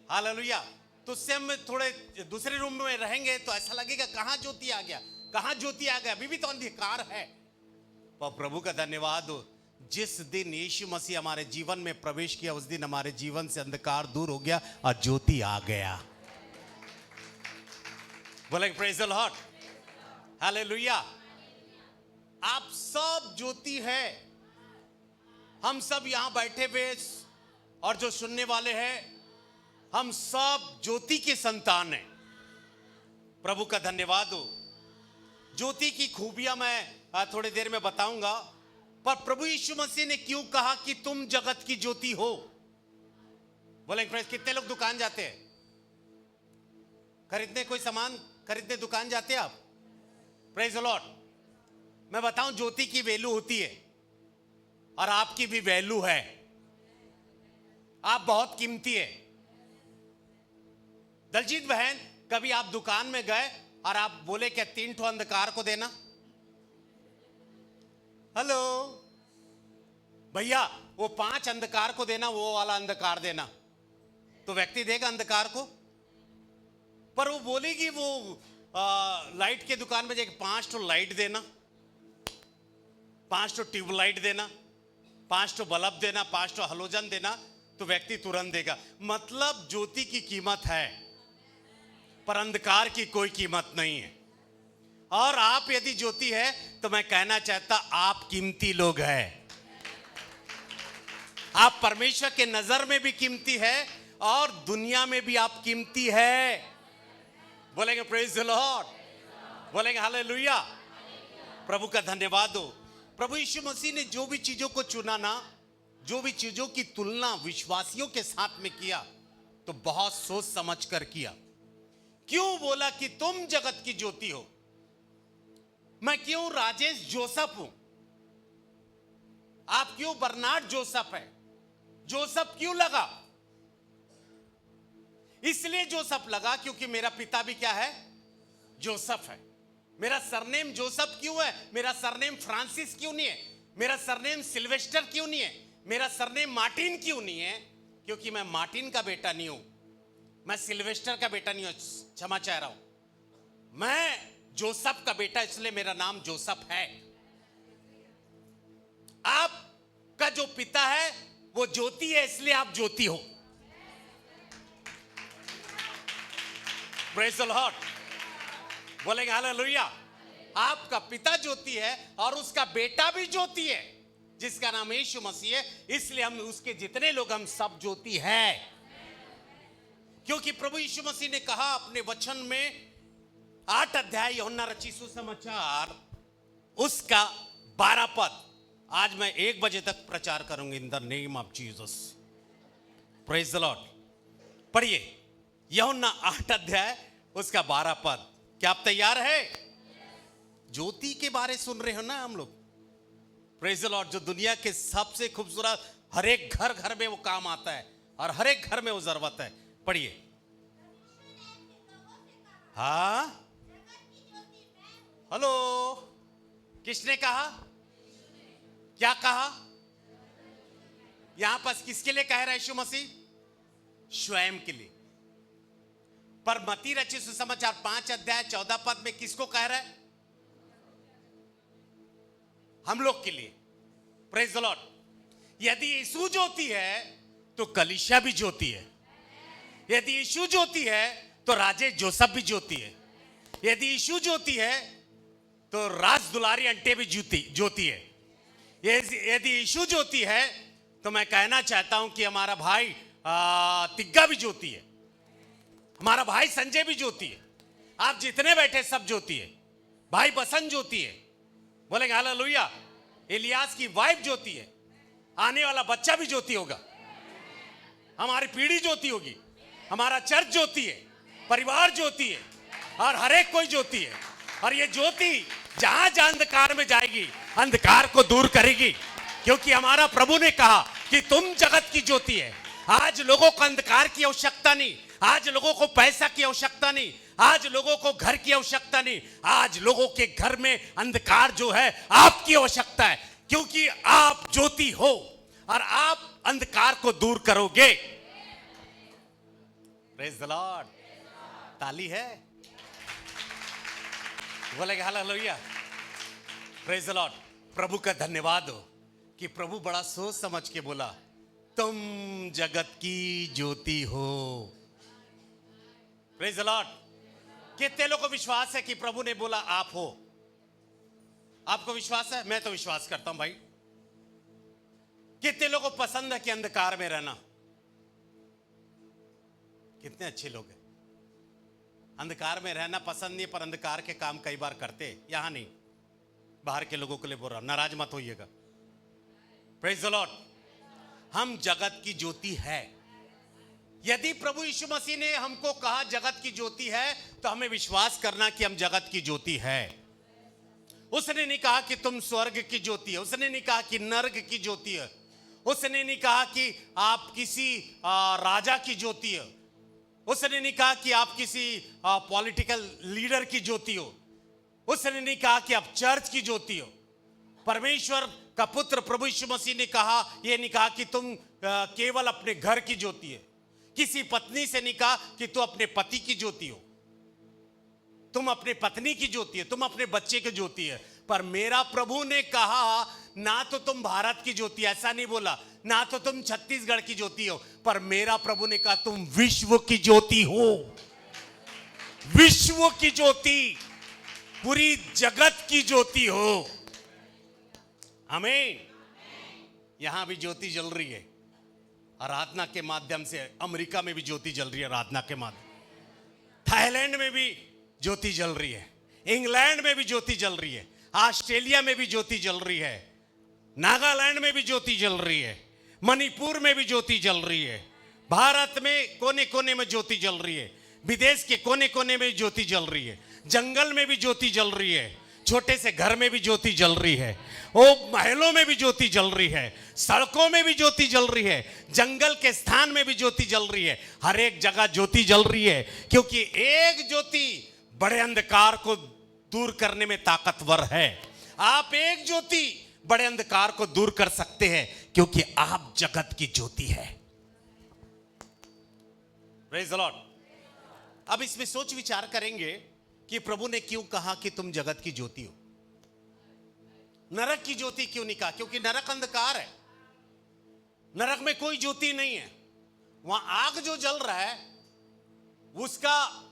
E: hallelujah. तो उससे हम थोड़े दूसरे रूम में रहेंगे तो ऐसा लगेगा कहां ज्योति आ गया, कहां ज्योति आ गया, अभी भी तो अंधकार है। पर प्रभु का धन्यवाद हो, जिस दिन यीशु मसीह हमारे जीवन में प्रवेश किया, उस दिन हमारे जीवन से अंधकार दूर हो गया और ज्योति आ गया। बोलेंगे प्रेज द लॉर्ड, हालेलुया। आप सब ज्योति है, हम सब यहां बैठे हुए और जो सुनने वाले हैं, हम सब ज्योति के संतान हैं। प्रभु का धन्यवाद हो। ज्योति की खूबियां मैं थोड़ी देर में बताऊंगा, पर प्रभु यीशु मसीह ने क्यों कहा कि तुम जगत की ज्योति हो? बोलेंगे फ्रेंड्स, कितने लोग दुकान जाते हैं खरीदने, कोई सामान खरीदने दुकान जाते हैं आप? Praise the Lord. मैं बताऊं, ज्योति की वैल्यू होती है और आपकी भी वैल्यू है। आप बहुत कीमती है। दलजीत बहन, कभी आप दुकान में गए और आप बोले क्या 3 ठो अंधकार को देना? हेलो भैया, वो 5 अंधकार को देना, वो वाला अंधकार देना, तो व्यक्ति देगा अंधकार को? पर वो बोलेगी, वो लाइट के दुकान में जाके 5 ठो लाइट देना, 5 ठो ट्यूबलाइट देना, 5 ठो बल्ब देना, 5 ठो हलोजन देना, तो व्यक्ति तुरंत देगा। मतलब ज्योति की कीमत है, पर अंधकार की कोई कीमत नहीं है। और आप यदि ज्योति है तो मैं कहना चाहता, आप कीमती लोग हैं। आप परमेश्वर के नजर में भी कीमती है और दुनिया में भी आप कीमती है। बोलेंगे प्रेज द लॉर्ड, बोलेंगे हालेलुया। प्रभु का धन्यवाद हो। प्रभु यीशु मसीह ने जो भी चीजों को चुना ना, जो भी चीजों की तुलना विश्वासियों के साथ में किया, तो बहुत सोच समझ कर किया। क्यों बोला कि तुम जगत की ज्योति हो? मैं क्यों राजेश जोसेफ हूं? आप क्यों बर्नार्ड जोसेफ है? जोसेफ क्यों लगा? इसलिए जोसेफ लगा क्योंकि मेरा पिता भी क्या है? जोसेफ है। मेरा सरनेम जोसेफ क्यों है? मेरा सरनेम फ्रांसिस क्यों नहीं है? मेरा सरनेम सिल्वेस्टर क्यों नहीं है? मेरा सरनेम मार्टिन क्यों नहीं है? क्योंकि मैं मार्टिन का बेटा नहीं हूं, मैं सिल्वेस्टर का बेटा नहीं हूं, क्षमा चाह रहा हूं, मैं जोसेफ का बेटा, इसलिए मेरा नाम जोसेफ है। आपका जो पिता है वो ज्योति है, इसलिए आप ज्योति हो। प्रेज द लॉर्ड, बोलेंगे हालेलुया। आपका पिता ज्योति है और उसका बेटा भी ज्योति है, जिसका नाम यीशु मसीह है। इसलिए हम उसके जितने लोग, हम सब ज्योति हैं। क्योंकि प्रभु यीशु मसीह ने कहा अपने वचन में, 8 अध्याय यूहन्ना रचित सुसमाचार, उसका 12 पद, आज मैं 1 बजे तक प्रचार करूंगी in the name of Jesus. Praise the Lord. पढ़िए यूहन्ना 8 अध्याय उसका 12 पद। क्या आप तैयार है? ज्योति के बारे सुन रहे हो ना हम लोग? Praise the Lord. जो दुनिया के सबसे खूबसूरत, हर एक घर घर में वो काम आता है, और हर एक घर में वो जरूरत है। पढ़िए। हाँ, हेलो, किसने कहा? क्या कहा? यहां पर किसके लिए कह रहा है यीशु मसीह? स्वयं के लिए। पर मत्ती रचित सुसमाचार 5 अध्याय 14 पद में किसको कह रहा है? हम लोग के लिए। Praise the Lord. यदि यीशु ज्योति है तो कलीसिया भी ज्योति है। यदि यीशु ज्योति है तो राजे जोसेफ भी ज्योति है। यदि यीशु ज्योति है तो राज दुलारी अंटे भी ज्योति है। यदि यीशु ज्योति है तो मैं कहना चाहता हूं कि हमारा भाई तिग्गा भी ज्योति है, हमारा भाई संजय भी ज्योति है, आप जितने बैठे सब ज्योति है। भाई बसंत ज्योति है, बोलेंगे हालेलुया। इलियास की वाइफ ज्योति है, आने वाला बच्चा भी ज्योति होगा, हमारी पीढ़ी ज्योति होगी, हमारा चर्च ज्योति है, परिवार ज्योति है, और हर एक कोई ज्योति है। और ये ज्योति जहां जहां अंधकार में जाएगी अंधकार को दूर करेगी, क्योंकि हमारा प्रभु ने कहा कि तुम जगत की ज्योति है। आज लोगों को अंधकार की आवश्यकता नहीं, आज लोगों को पैसा की आवश्यकता नहीं, आज लोगों को घर की आवश्यकता नहीं, आज लोगों के घर में अंधकार जो है आपकी आवश्यकता है, क्योंकि आप ज्योति हो और आप अंधकार को दूर करोगे। Praise the lord. ताली है, बोलेगा हालेलुया। Praise the lord. प्रभु का धन्यवाद हो कि प्रभु बड़ा सोच समझ के बोला तुम जगत की ज्योति हो। Praise the Lord. कितने लोगों को विश्वास है कि प्रभु ने बोला आप हो? आपको विश्वास है? मैं तो विश्वास करता हूं भाई। कितने लोगों को पसंद है कि अंधकार में रहना? कितने अच्छे लोग हैं। अंधकार में रहना पसंद नहीं, पर अंधकार के काम कई बार करते। यहां नहीं, बाहर के लोगों के लिए बोल रहा हूं, नाराज मत होइएगा। Praise the Lord. हम जगत की ज्योति है। यदि प्रभु यीशु मसीह ने हमको कहा जगत की ज्योति है, तो हमें विश्वास करना कि हम जगत की ज्योति है। उसने नहीं कहा कि तुम स्वर्ग की ज्योति है, उसने नहीं कहा कि नर्क की ज्योति है, उसने नहीं कहा कि आप किसी राजा की ज्योति है, उसने नहीं कहा कि आप किसी पॉलिटिकल लीडर की ज्योति हो, उसने नहीं कहा कि आप चर्च की ज्योति हो। परमेश्वर का पुत्र प्रभु यीशु मसीह ने कहा, यह नहीं कहा कि तुम केवल अपने घर की ज्योति है। किसी पत्नी से नहीं कहा कि तू अपने पति की ज्योति हो, तुम अपने पत्नी की ज्योति है, तुम अपने बच्चे की ज्योति है। पर मेरा प्रभु ने कहा ना तो तुम भारत की ज्योति, ऐसा नहीं बोला, ना तो तुम छत्तीसगढ़ की ज्योति हो, पर मेरा प्रभु ने कहा तुम विश्व की ज्योति हो। विश्व की ज्योति, पूरी जगत की ज्योति हो। आमीन। यहां भी ज्योति जल रही है, आराधना के माध्यम से। अमेरिका में भी ज्योति जल रही है आराधना के माध्यम। थाईलैंड में भी ज्योति जल रही है, इंग्लैंड में भी ज्योति जल रही है, ऑस्ट्रेलिया में भी ज्योति जल रही है, नागालैंड में भी ज्योति जल रही है, मणिपुर में भी ज्योति जल रही है, भारत में कोने कोने में ज्योति जल रही है, विदेश के कोने कोने में ज्योति जल रही है, जंगल में भी ज्योति जल रही है, छोटे से घर में भी ज्योति जल रही है, वो महलों में भी ज्योति जल रही है, सड़कों में भी ज्योति जल रही है, जंगल के स्थान में भी ज्योति जल रही है। हर एक जगह ज्योति जल रही है, क्योंकि एक ज्योति बड़े अंधकार को दूर करने में ताकतवर है। आप एक ज्योति बड़े अंधकार को दूर कर सकते हैं, क्योंकि आप जगत की ज्योति है। Praise the Lord. अब इसमें सोच विचार करेंगे कि प्रभु ने क्यों कहा कि तुम जगत की ज्योति हो। नरक की ज्योति क्यों नहीं कहा? क्योंकि नरक अंधकार है, नरक में कोई ज्योति नहीं है। वहां आग जो जल रहा है उसका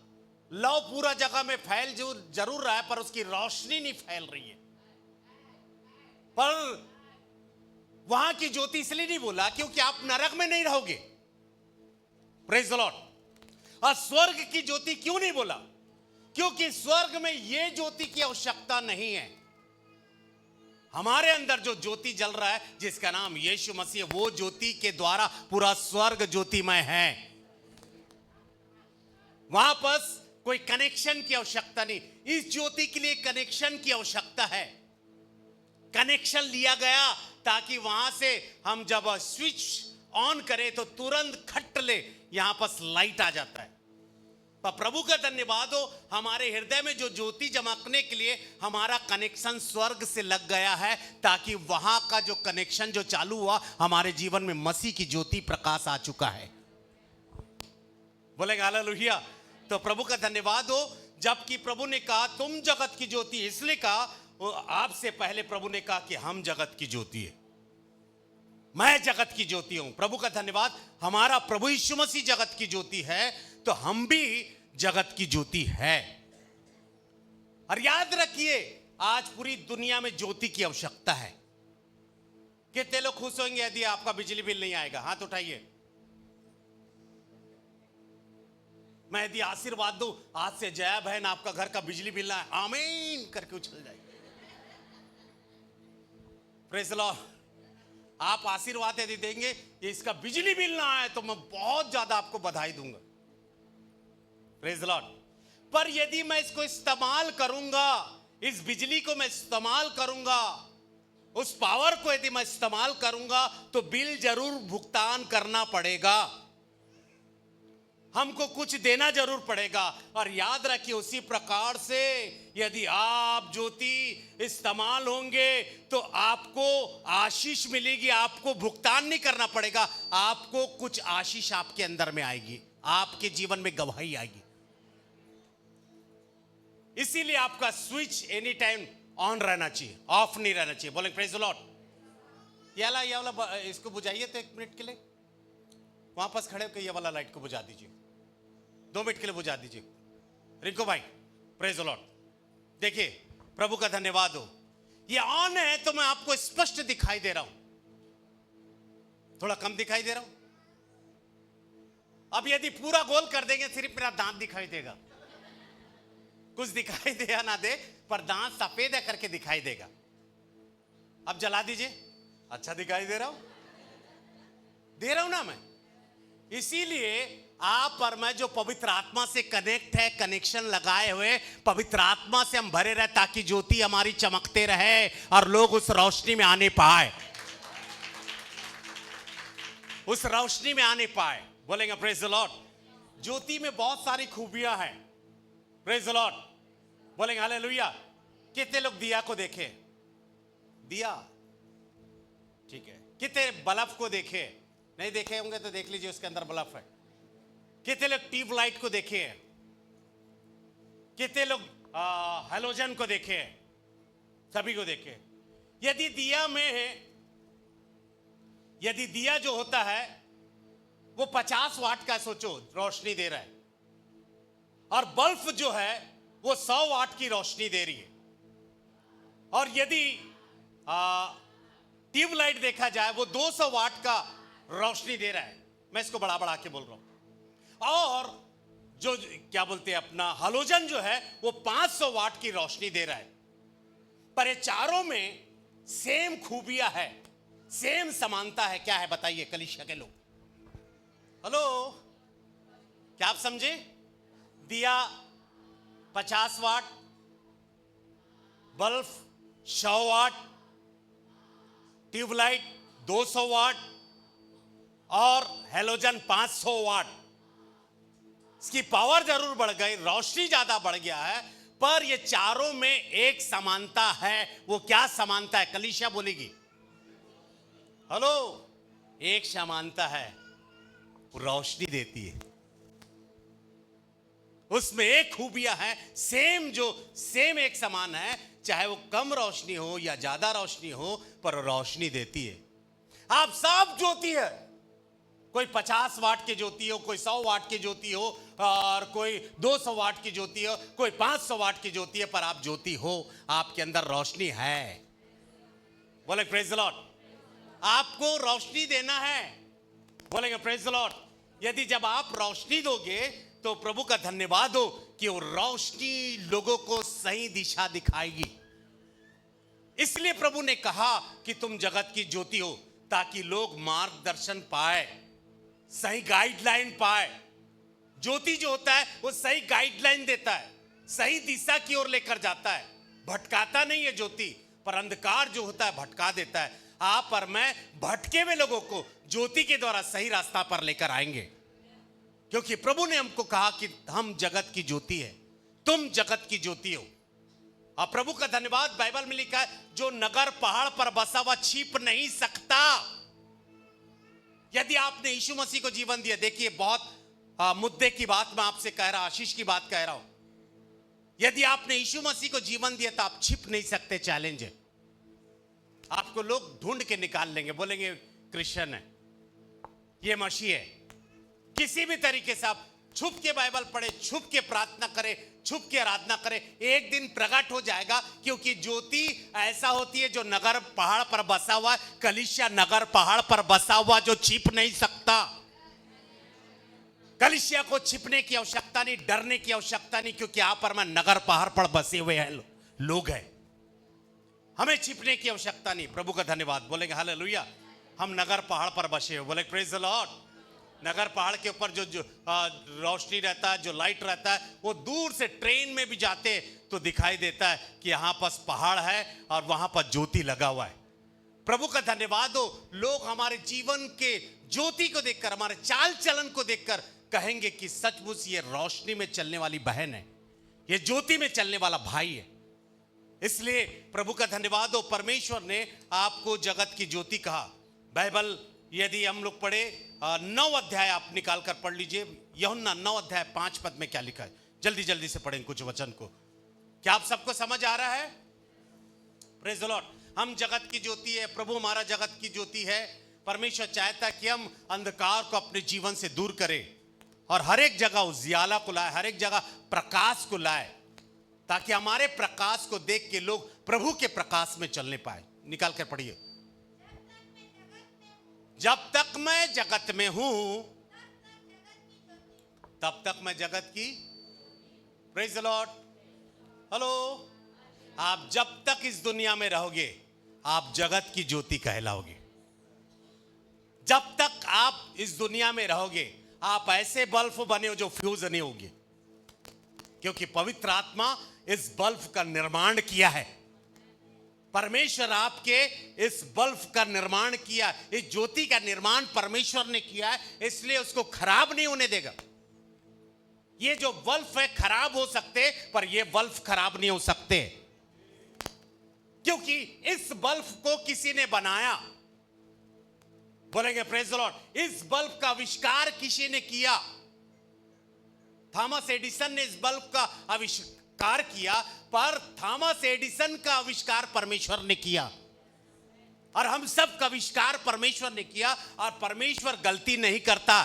E: लौ पूरा जगह में फैल जो जरूर रहा है, पर उसकी रोशनी नहीं फैल रही है। पर वहां की ज्योति इसलिए नहीं बोला क्योंकि आप नरक में नहीं रहोगे। Praise the Lord. और स्वर्ग की ज्योति क्यों नहीं बोला? क्योंकि स्वर्ग में यह ज्योति की आवश्यकता नहीं है। हमारे अंदर जो ज्योति जल रहा है जिसका नाम यीशु मसीह, वो ज्योति के द्वारा पूरा स्वर्ग ज्योतिमय है। वहां पर कोई कनेक्शन की आवश्यकता नहीं। इस ज्योति के लिए कनेक्शन की आवश्यकता है। कनेक्शन लिया गया ताकि वहां से हम जब स्विच ऑन करे तो तुरंत खट ले यहां पर लाइट आ जाता है। पर प्रभु का धन्यवाद हो, हमारे हृदय में जो ज्योति चमकने के लिए हमारा कनेक्शन स्वर्ग से लग गया है, ताकि वहां का जो कनेक्शन जो चालू हुआ, हमारे जीवन में मसीह की ज्योति प्रकाश आ चुका है। बोलेंगे हालेलुया। तो प्रभु का धन्यवाद हो। जबकि प्रभु ने कहा तुम जगत की ज्योति, इसलिए कहा आपसे पहले प्रभु ने कहा कि हम जगत की ज्योति है, मैं जगत की ज्योति हूं। प्रभु का धन्यवाद। हमारा प्रभु यीशु मसीह जगत की ज्योति है, तो हम भी जगत की ज्योति है। और याद रखिए, आज पूरी दुनिया में ज्योति की आवश्यकता है। कितने लोग खुश होंगे यदि आपका बिजली बिल नहीं आएगा? हाथ उठाइए। मैं यदि आशीर्वाद दूं, आज से जया बहन आपका घर का बिजली बिल ना आए, आमीन करके उछल जाएगी। Praise the Lord. आप आशीर्वाद यदि देंगे ये इसका बिजली बिल ना आए, तो मैं बहुत ज्यादा आपको बधाई दूंगा। Praise the Lord. पर यदि मैं इसको इस्तेमाल करूंगा, इस बिजली को मैं इस्तेमाल करूंगा, उस पावर को यदि मैं इस्तेमाल करूंगा, तो बिल जरूर भुगतान करना पड़ेगा, हमको कुछ देना जरूर पड़ेगा। और याद रखिए, उसी प्रकार से यदि आप ज्योति इस्तेमाल होंगे तो आपको आशीष मिलेगी, आपको भुगतान नहीं करना पड़ेगा, आपको कुछ आशीष आपके अंदर में आएगी, आपके जीवन में गवाही आएगी। इसीलिए आपका स्विच एनी टाइम ऑन रहना चाहिए, ऑफ नहीं रहना चाहिए। बोले प्रेज़ द लॉर्ड। ये वाला इसको बुझाइए तो 1 मिनट के लिए, वापस खड़े होकर ये वाला लाइट को बुझा दीजिए, 2 मिनट के लिए बुझा दीजिए। रिंकू भाई, प्रेज़ द लॉर्ड। देखिए, प्रभु का धन्यवाद हो, ये ऑन है तो मैं आपको स्पष्ट दिखाई दे रहा हूं, थोड़ा कम दिखाई दे रहा हूं। अब यदि पूरा गोल कर देंगे, सिर्फ मेरा दांत दिखाई देगा, कुछ दिखाई दे या ना दे, पर दांत सफेद है करके दिखाई देगा। अब जला दीजिए। अच्छा दिखाई दे रहा हूं ना मैं। इसीलिए आप और मैं जो पवित्र आत्मा से कनेक्ट है, कनेक्शन लगाए हुए, पवित्र आत्मा से हम भरे रहे, ताकि ज्योति हमारी चमकते रहे और लोग उस रोशनी में आने पाए, उस रोशनी में आने पाए। बोलेंगे प्रेज़ द लॉर्ड। ज्योति में बहुत सारी खूबियां हैं। Praise the Lord. बोलेंगे हालेलुया। कितने लोग दिया को देखे? दिया, ठीक है। कितने बल्ब को देखे? नहीं देखे होंगे तो देख लीजिए, उसके अंदर बल्ब है। कितने लोग ट्यूब लाइट को देखे हैं? कितने लोग हेलोजन को देखे हैं? सभी को देखे। यदि दिया में है, यदि दिया जो होता है वो 50 वाट का, सोचो, रोशनी दे रहा है, और बल्ब जो है वो 100 वाट की रोशनी दे रही है। और यदि ट्यूबलाइट देखा जाए, वो 200 वाट का रोशनी दे रहा है। मैं इसको बढ़ा बढ़ा के बोल रहा हूं। और जो क्या बोलते हैं अपना हेलोजन जो है, वो 500 वाट की रोशनी दे रहा है। पर ये चारों में सेम खूबियां है, सेम समानता है। क्या है बताइए कलीसिया के लोग? हेलो, क्या आप समझे? दिया 50 वाट, बल्ब 100 वाट, ट्यूबलाइट 200 वाट और हेलोजन 500 वाट। इसकी पावर जरूर बढ़ गई, रोशनी ज्यादा बढ़ गया है, पर ये चारों में एक समानता है। वो क्या समानता है? कलीसिया बोलेगी। हेलो, एक समानता है, रोशनी देती है। उसमें एक खूबियां है, सेम एक समान है, चाहे वो कम रोशनी हो या ज्यादा रोशनी हो, पर रोशनी देती है। आप सब ज्योति है। कोई 50 वाट की ज्योति हो, कोई 100 वाट की ज्योति हो, और कोई 200 वाट की ज्योति हो, कोई 500 वाट की ज्योति है, पर आप ज्योति हो, आपके अंदर रोशनी है। बोले प्रेज़ द लॉर्ड। आपको रोशनी देना है। बोलेंगे प्रेज़ द लॉर्ड। यदि जब आप रोशनी दोगे तो प्रभु का धन्यवाद हो कि वो रोशनी लोगों को सही दिशा दिखाएगी। इसलिए प्रभु ने कहा कि तुम जगत की ज्योति हो, ताकि लोग मार्गदर्शन पाए, सही गाइडलाइन पाए। ज्योति जो होता है वो सही गाइडलाइन देता है, सही दिशा की ओर लेकर जाता है, भटकाता नहीं है ज्योति। पर अंधकार जो होता है भटका देता है। आप और मैं भटके हुए लोगों को ज्योति के द्वारा सही रास्ता पर लेकर आएंगे, क्योंकि प्रभु ने हमको कहा कि हम जगत की ज्योति है, तुम जगत की ज्योति हो। और प्रभु का धन्यवाद, बाइबल में लिखा है जो नगर पहाड़ पर बसा हुआ छिप नहीं सकता। यदि आपने यीशु मसीह को जीवन दिया, देखिए बहुत मुद्दे की बात मैं आपसे कह रहा, आशीष की बात कह रहा हूं। यदि आपने यीशु मसीह को जीवन दिया तो आप छिप नहीं सकते। चैलेंज है, आपको लोग ढूंढ के निकाल लेंगे, बोलेंगे क्रिश्चियन है, ये मसीह है। किसी भी तरीके से आप छुप के बाइबल पढ़े, छुप के प्रार्थना करें, छुप के आराधना करें, एक दिन प्रकट हो जाएगा। क्योंकि ज्योति ऐसा होती है जो नगर पहाड़ पर बसा हुआ है। कलीसिया नगर पहाड़ पर बसा हुआ जो छिप नहीं सकता। कलीसिया को छिपने की आवश्यकता नहीं, डरने की आवश्यकता नहीं, क्योंकि आप और मैं नगर पहाड़ पर बसे हुए हैं लोग हैं। हमें छिपने की आवश्यकता नहीं। प्रभु का धन्यवाद, बोलेंगे हालेलुया। हम नगर पहाड़ पर बसे हुए, बोले प्रेज द लॉर्ड। नगर पहाड़ के ऊपर जो रोशनी रहता है, जो लाइट रहता है, वो दूर से ट्रेन में भी जाते तो दिखाई देता है कि यहाँ पर पहाड़ है और वहां पर ज्योति लगा हुआ है। प्रभु का धन्यवाद हो। लोग हमारे जीवन के ज्योति को देखकर, हमारे चाल चलन को देखकर कहेंगे कि सचमुच ये रोशनी में चलने वाली बहन है, ये ज्योति में चलने वाला भाई है। इसलिए प्रभु का धन्यवाद हो, परमेश्वर ने आपको जगत की ज्योति कहा। बाइबल यदि हम लोग पढ़े 9 अध्याय आप निकाल कर पढ़ लीजिए। यूहन्ना 9 अध्याय 5 पद में क्या लिखा है, जल्दी जल्दी से पढ़ें कुछ वचन को। क्या आप सबको समझ आ रहा है? Praise the Lord. हम जगत की ज्योति है, प्रभु हमारा जगत की ज्योति है। परमेश्वर चाहता है कि हम अंधकार को अपने जीवन से दूर करें और हर एक जगह उजियाला को लाए, हर एक जगह प्रकाश को लाए, ताकि हमारे प्रकाश को देख के लोग प्रभु के प्रकाश में चलने पाए। निकाल कर पढ़िए। जब तक मैं जगत में हूं तब तक मैं जगत की, प्रेज द लॉर्ड। हेलो, आप जब तक इस दुनिया में रहोगे आप जगत की ज्योति कहलाओगे। जब तक आप इस दुनिया में रहोगे आप ऐसे बल्ब बने हो जो फ्यूज नहीं होंगे, क्योंकि पवित्र आत्मा इस बल्ब का निर्माण किया है। परमेश्वर आपके इस बल्ब का निर्माण किया, इस ज्योति का निर्माण परमेश्वर ने किया है, इसलिए उसको खराब नहीं होने देगा। ये जो बल्ब है खराब हो सकते, पर ये बल्ब खराब नहीं हो सकते, क्योंकि इस बल्ब को किसी ने बनाया। बोलेंगे प्रेज द लॉर्ड। इस बल्ब का आविष्कार किसी ने किया। थॉमस एडिसन ने इस बल्ब का आविष्कार किया, पर थॉमस एडिसन का आविष्कार परमेश्वर ने किया और हम सब का आविष्कार परमेश्वर ने किया। और परमेश्वर गलती नहीं करता।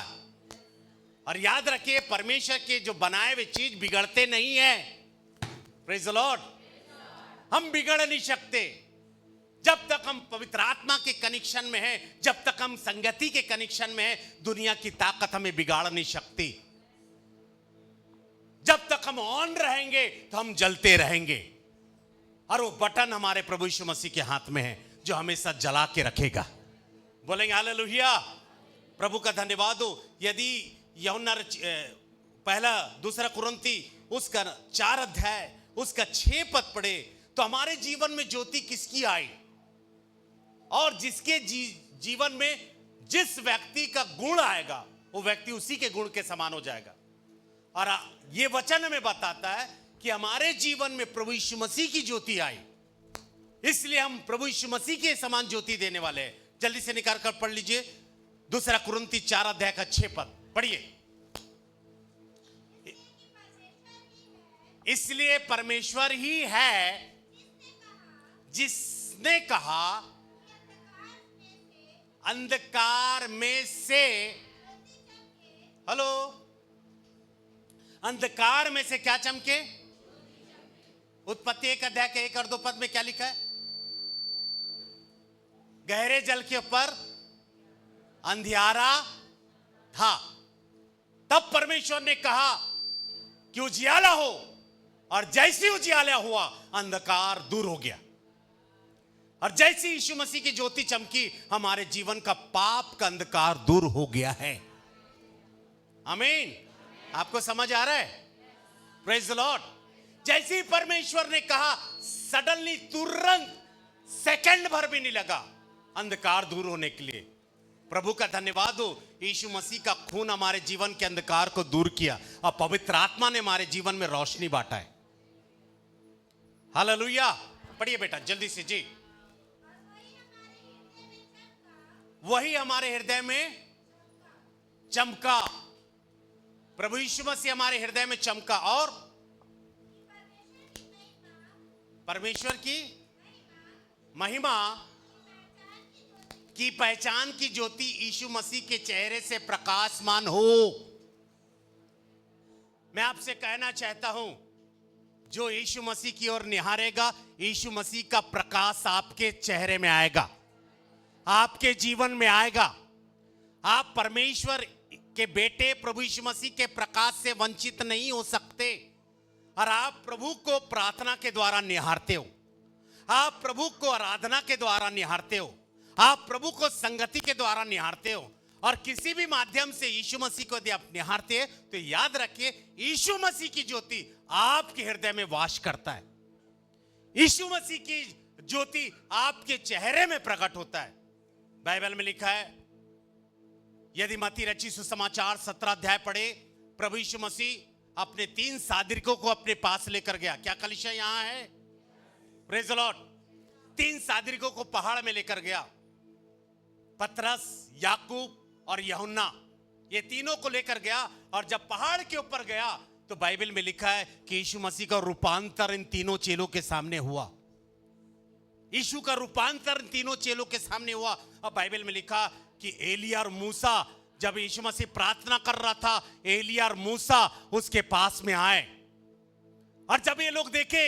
E: और याद रखिए, परमेश्वर के जो बनाए हुए चीज बिगड़ते नहीं है। Praise the Lord. हम बिगड़ नहीं सकते जब तक हम पवित्र आत्मा के कनेक्शन में हैं, जब तक हम संगति के कनेक्शन में हैं। दुनिया की ताकत हमें बिगाड़ नहीं सकती। जब तक हम ऑन रहेंगे तो हम जलते रहेंगे, और वो बटन हमारे प्रभु यीशु मसीह के हाथ में है जो हमेशा जला के रखेगा। बोलेंगे हालेलुया। प्रभु का धन्यवाद हो। यदि यूहन्ना पहला दूसरा कुरिन्ती उसका 4 अध्याय उसका 6 पद पढ़े तो हमारे जीवन में ज्योति किसकी आई, और जिसके जीवन में जिस व्यक्ति का गुण आएगा वो व्यक्ति उसी के गुण के समान हो जाएगा। और ये वचन हमें बताता है कि हमारे जीवन में प्रभु यीशु मसीह की ज्योति आई, इसलिए हम प्रभु यीशु मसीह के समान ज्योति देने वाले हैं। जल्दी से निकाल कर पढ़ लीजिए दूसरा कुरिन्ती 4 अध्याय का 6 पद पढ़िए। इसलिए परमेश्वर ही है जिसने कहा अंधकार में से, हेलो, अंधकार में से क्या चमके। उत्पत्ति 1 अध्याय के 1 और 2 पद में क्या लिखा है? गहरे जल के ऊपर अंधियारा था, तब परमेश्वर ने कहा कि उजियाला हो, और जैसे उजियाला हुआ अंधकार दूर हो गया। और जैसे यीशु मसीह की ज्योति चमकी हमारे जीवन का पाप का अंधकार दूर हो गया है। आमीन। आपको समझ आ रहा है? Praise the Lord. जैसे ही परमेश्वर ने कहा, सडनली, तुरंत, सेकंड भर भी नहीं लगा, अंधकार दूर होने के लिए। प्रभु का धन्यवाद हो, यीशु मसीह का खून हमारे जीवन के अंधकार को दूर किया और पवित्र आत्मा ने हमारे जीवन में रोशनी बांटा है। हालेलुया। पढ़िए बेटा जल्दी से जी। वही हमारे हृदय में चमका। प्रभु यीशु मसीह हमारे हृदय में चमका और परमेश्वर की महिमा की पहचान की ज्योति यीशु मसीह के चेहरे से प्रकाशमान हो। मैं आपसे कहना चाहता हूं, जो यीशु मसीह की ओर निहारेगा, यीशु मसीह का प्रकाश आपके चेहरे में आएगा, आपके जीवन में आएगा। आप परमेश्वर के बेटे प्रभु यीशु मसीह के प्रकाश से वंचित नहीं हो सकते। और आप प्रभु को प्रार्थना के द्वारा निहारते हो, आप प्रभु को आराधना के द्वारा निहारते हो, आप प्रभु को संगति के द्वारा निहारते हो। और किसी भी माध्यम से यीशु मसीह को यदि आप निहारते हैं तो याद रखिए, यीशु मसीह की ज्योति आपके हृदय में वास करता है। यीशु मसीह की ज्योति आपके चेहरे में प्रकट होता है। बाइबल में लिखा है, यदि मत्ती रची सुसमाचार 17 अध्याय पढ़े, प्रभु यीशु मसीह अपने 3 सादरिकों को अपने पास लेकर गया। क्या कलीसिया यहां है? Praise the Lord. 3 सादरिकों को पहाड़ में लेकर गया, पतरस, याकूब और यूहन्ना, ये तीनों को लेकर गया। और जब पहाड़ के ऊपर गया तो बाइबल में लिखा है कि यीशु मसीह का रूपांतर इन तीनों चेलों के सामने हुआ। यीशु का रूपांतर इन तीनों चेलों के सामने हुआ। और बाइबल में लिखा कि एलिया और मूसा, जब यीशु मसीह प्रार्थना कर रहा था, एलिया और मूसा उसके पास में आए। और जब ये लोग देखे,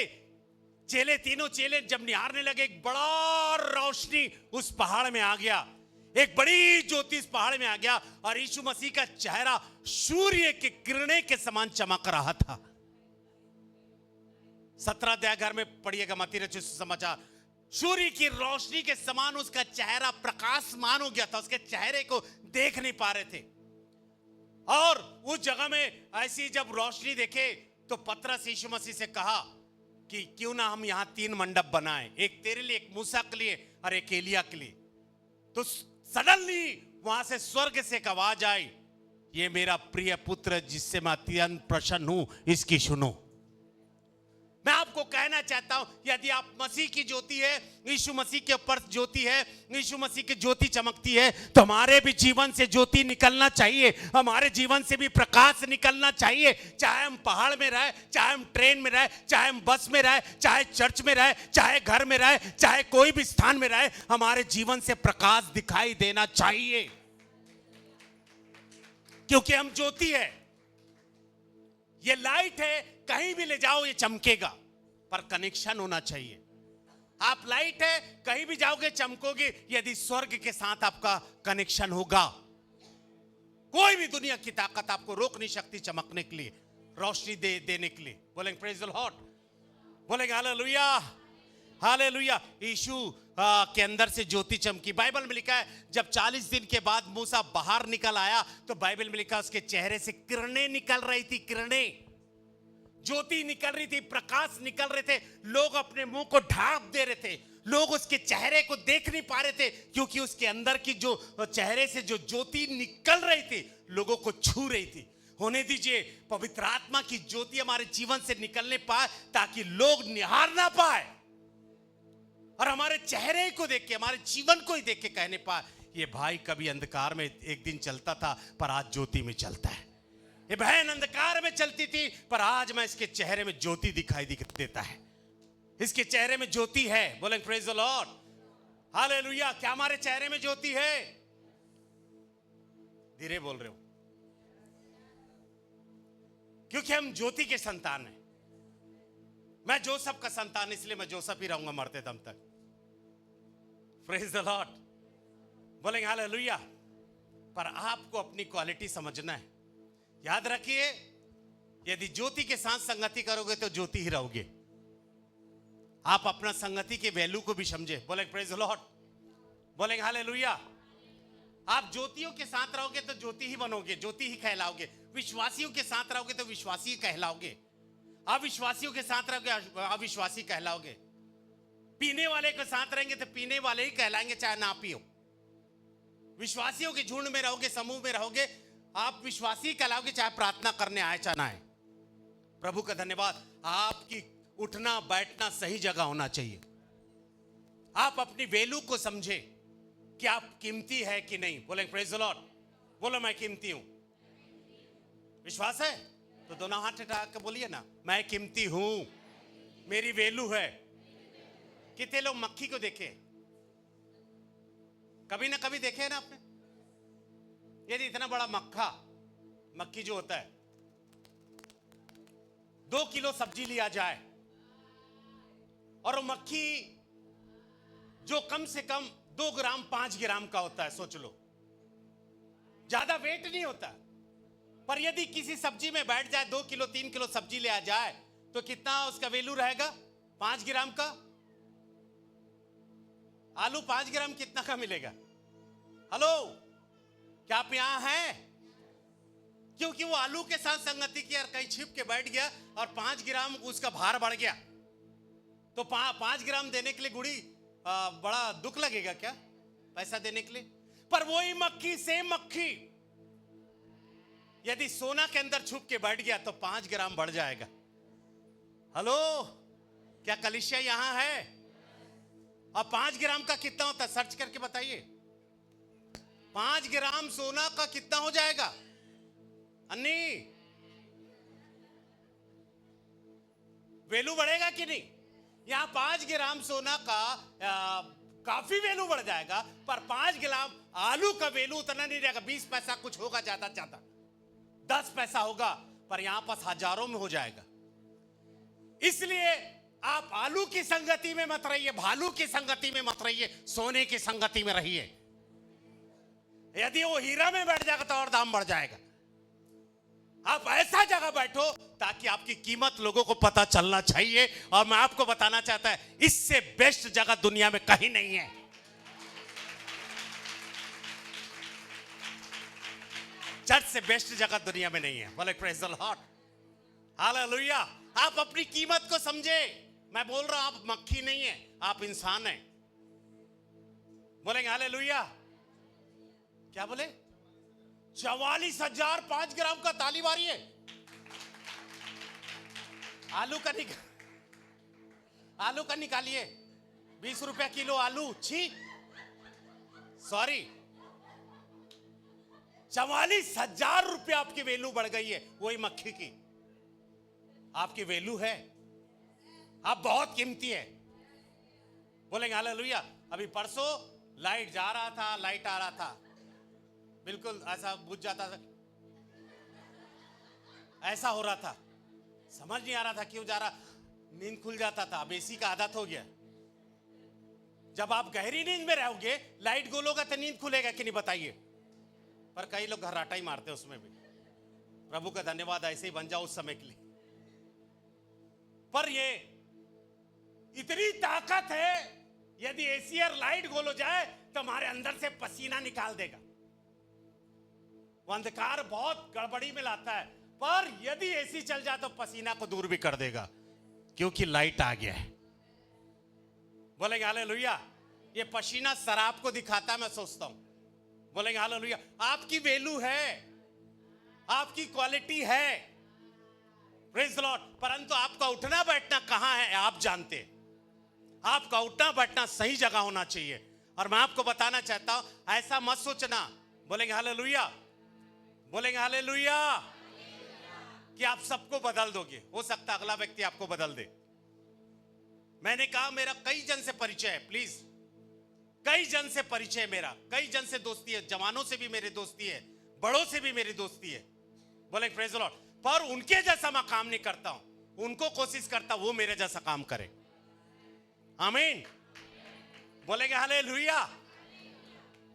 E: चेले, तीनों चेले जब निहारने लगे, एक बड़ा रोशनी उस पहाड़ में आ गया, एक बड़ी ज्योति इस पहाड़ में आ गया। और यीशु मसीह का चेहरा सूर्य के किरणें के समान चमक रहा था। 17 अध्याय घर में पढ़िएगा, मत्ती रचित सुसमाचार। सूर्य की रोशनी के समान उसका चेहरा प्रकाशमान हो गया था, उसके चेहरे को देख नहीं पा रहे थे। और उस जगह में ऐसी जब रोशनी देखे तो पतरस यीशु मसीह से कहा कि क्यों ना हम यहां 3 मंडप बनाएं, एक तेरे लिए, एक मूसा के लिए और एक एलिया के लिए। तो सडनली वहां से स्वर्ग से एक आवाज आई, ये मेरा प्रिय पुत्र जिससे मैं अत्यंत प्रसन्न हूं, इसकी सुनो। मैं आपको कहना चाहता हूं, यदि आप मसीह की ज्योति है, यीशु मसीह के ऊपर ज्योति है, यीशु मसीह की ज्योति चमकती है, तो हमारे भी जीवन से ज्योति निकलना चाहिए, हमारे जीवन से भी प्रकाश निकलना चाहिए। चाहे हम पहाड़ में रहे, चाहे हम ट्रेन में रहे, चाहे हम बस में रहे, चाहे चर्च में रहे, चाहे घर में रहे, चाहे कोई भी स्थान में रहे, हमारे जीवन से प्रकाश दिखाई देना चाहिए, क्योंकि हम ज्योति है। ये लाइट है, कहीं भी ले जाओ ये चमकेगा, पर कनेक्शन होना चाहिए। आप लाइट है, कहीं भी जाओगे चमकोगे, यदि स्वर्ग के साथ आपका कनेक्शन होगा। कोई भी दुनिया की ताकत आपको रोक नहीं सकती चमकने के लिए, रोशनी देने के लिए। बोलेंगे प्रेज द लॉर्ड, बोलेंगे हालेलुया, हालेलुया। यीशु के अंदर से ज्योति चमकी। बाइबल में लिखा है, जब 40 दिन के बाद मूसा बाहर निकल आया तो बाइबल में लिखा उसके चेहरे से किरणें निकल रही थी, किरणें, ज्योति निकल रही थी, प्रकाश निकल रहे थे। लोग अपने मुंह को ढांप दे रहे थे, लोग उसके चेहरे को देख नहीं पा रहे थे, क्योंकि उसके अंदर की जो चेहरे से जो ज्योति निकल रही थी लोगों को छू रही थी। होने दीजिए पवित्र आत्मा की ज्योति हमारे जीवन से निकलने पाए, ताकि लोग निहार ना पाए और हमारे चेहरे को देख के, हमारे जीवन को ही देख के कहने पाए, ये भाई कभी अंधकार में एक दिन चलता था पर आज ज्योति में चलता है, ये बहन अंधकार में चलती थी पर आज मैं इसके चेहरे में ज्योति दिखाई देता है, इसके चेहरे में ज्योति है। बोलेंगे प्रेज द लॉर्ड, हालेलुया। क्या हमारे चेहरे में ज्योति है? धीरे बोल रहे हो, क्योंकि हम ज्योति के संतान हैं। मैं जोसेफ का संतान, इसलिए मैं जोसेफ ही रहूंगा मरते दम तक। प्रेज द लॉर्ड, बोलेंगे हालेलुया। पर आपको अपनी क्वालिटी समझना है। याद रखिए, यदि ज्योति के साथ संगति करोगे तो ज्योति ही रहोगे। आप अपना संगति के वैल्यू को भी समझे। बोलेंगे प्रेज द लॉर्ड, बोलेंगे हालेलुया। आप ज्योतियों के साथ रहोगे तो ज्योति ही बनोगे, ज्योति ही कहलाओगे। विश्वासियों के साथ रहोगे तो विश्वासी कहलाओगे, अविश्वासियों के साथ रहोगे अविश्वासी कहलाओगे। पीने वाले के साथ रहेंगे तो पीने वाले ही कहलाएंगे, चाहे ना पियो। विश्वासियों के झुंड में रहोगे, समूह में रहोगे, आप विश्वासी कहलाओगे, चाहे प्रार्थना करने आए चाहे ना आए। प्रभु का धन्यवाद। आपकी उठना बैठना सही जगह होना चाहिए। आप अपनी वैल्यू को समझे कि आप कीमती है कि नहीं। बोले प्रेज द लॉर्ड। बोलो मैं कीमती हूं। विश्वास है तो दोनों हाथ उठा के बोलिए ना, मैं कीमती हूं, मेरी वैल्यू है। कितने लोग मक्खी को देखे? कभी ना कभी देखे है ना आपने? यदि इतना बड़ा मक्खी जो होता है, 2 किलो सब्जी लिया जाए और वो मक्खी जो कम से कम 2 ग्राम 5 ग्राम का होता है, सोच लो, ज्यादा वेट नहीं होता। पर यदि किसी सब्जी में बैठ जाए, 2 किलो 3 किलो सब्जी ले आ जाए, तो कितना उसका वैल्यू रहेगा? 5 ग्राम का। आलू 5 ग्राम कितना का मिलेगा? हेलो, क्या आप यहां हैं? क्योंकि वो आलू के साथ संगति की और कहीं छिप के बैठ गया और 5 ग्राम उसका भार बढ़ गया, तो 5 ग्राम देने के लिए गुड़ी बड़ा दुख लगेगा क्या पैसा देने के लिए? पर वही मक्खी, सेम मक्खी यदि सोना के अंदर छुप के बैठ गया तो 5 ग्राम बढ़ जाएगा। हेलो, क्या कलिसिया यहां है? अब 5 ग्राम का कितना होता है? सर्च करके बताइए। 5 ग्राम सोना का कितना हो जाएगा? अन्नी, वैल्यू बढ़ेगा कि नहीं? यहां 5 ग्राम सोना का काफी वैल्यू बढ़ जाएगा, पर 5 ग्राम आलू का वैल्यू उतना नहीं रहेगा। 20 पैसा कुछ होगा, ज्यादा ज्यादा 10 पैसा होगा, पर यहां पास हजारों में हो जाएगा। इसलिए आप आलू की संगति में मत रहिए, भालू की संगति में मत रहिए, सोने की संगति में रहिए। यदि वो हीरा में बैठ जाएगा तो और दाम बढ़ जाएगा। आप ऐसा जगह बैठो ताकि आपकी कीमत लोगों को पता चलना चाहिए। और मैं आपको बताना चाहता है, इससे बेस्ट जगह दुनिया में कहीं नहीं है। चर्च से बेस्ट जगह दुनिया में नहीं है। बोले प्रेज द लॉर्ड, हालेलुया। आप अपनी कीमत को समझे। मैं बोल रहा हूं, आप मक्खी नहीं है, आप इंसान हैं। बोलेंगे हालेलुया। क्या बोले? 44,000 5 ग्राम का ताली मारी है। आलू का निकालिए। 20 रुपया किलो आलू। छी, सॉरी, 44,000 रुपया आपकी वैल्यू बढ़ गई है। वही मक्खी की आपकी वैल्यू है। आप बहुत कीमती है। बोलेंगे हालेलुया। अभी परसों लाइट जा रहा था, लाइट आ रहा था, बिल्कुल ऐसा बुझ जाता था, ऐसा हो रहा था, समझ नहीं आ रहा था क्यों जा रहा। नींद खुल जाता था। अब एसी का आदत हो गया। जब आप गहरी नींद में रहोगे, लाइट गोलोगा तो नींद खुलेगा कि नहीं बताइए? पर कई लोग घर्राटा ही मारते उसमें भी। प्रभु का धन्यवाद, ऐसे ही बन जाओ उस समय के लिए। पर ये इतनी ताकत है, यदि एसी और लाइट गोल हो जाए तो हमारे अंदर से पसीना निकाल देगा। वो अंधकार बहुत गड़बड़ी में लाता है, पर यदि एसी चल जाए तो पसीना को दूर भी कर देगा, क्योंकि लाइट आ गया है। बोलेंगे हालेलुया। ये पसीना शराब को दिखाता है, मैं सोचता हूं। बोलेंगे हालेलुया। आपकी वैल्यू है, आपकी क्वालिटी है, प्रेज द लॉर्ड। परंतु आपका उठना बैठना कहां है आप जानते हैं। आपका उठना बैठना सही जगह होना चाहिए। और मैं आपको बताना चाहता हूं, ऐसा मत सोचना। बोलेंगे हालेलुया। बोलेंगे हालेलुया कि आप सबको बदल दोगे। हो सकता अगला व्यक्ति आपको बदल दे। मैंने कहा मेरा कई जन से परिचय है, प्लीज, कई जन से परिचय, मेरा कई जन से दोस्ती है, जवानों से भी मेरी दोस्ती है, बड़ों से भी मेरी दोस्ती है। बोले प्रेज द लॉर्ड। पर उनके जैसा मैं काम नहीं करता हूं, उनको कोशिश करता वो मेरे जैसा काम करे। आमीन। बोलेंगे हालेलुया।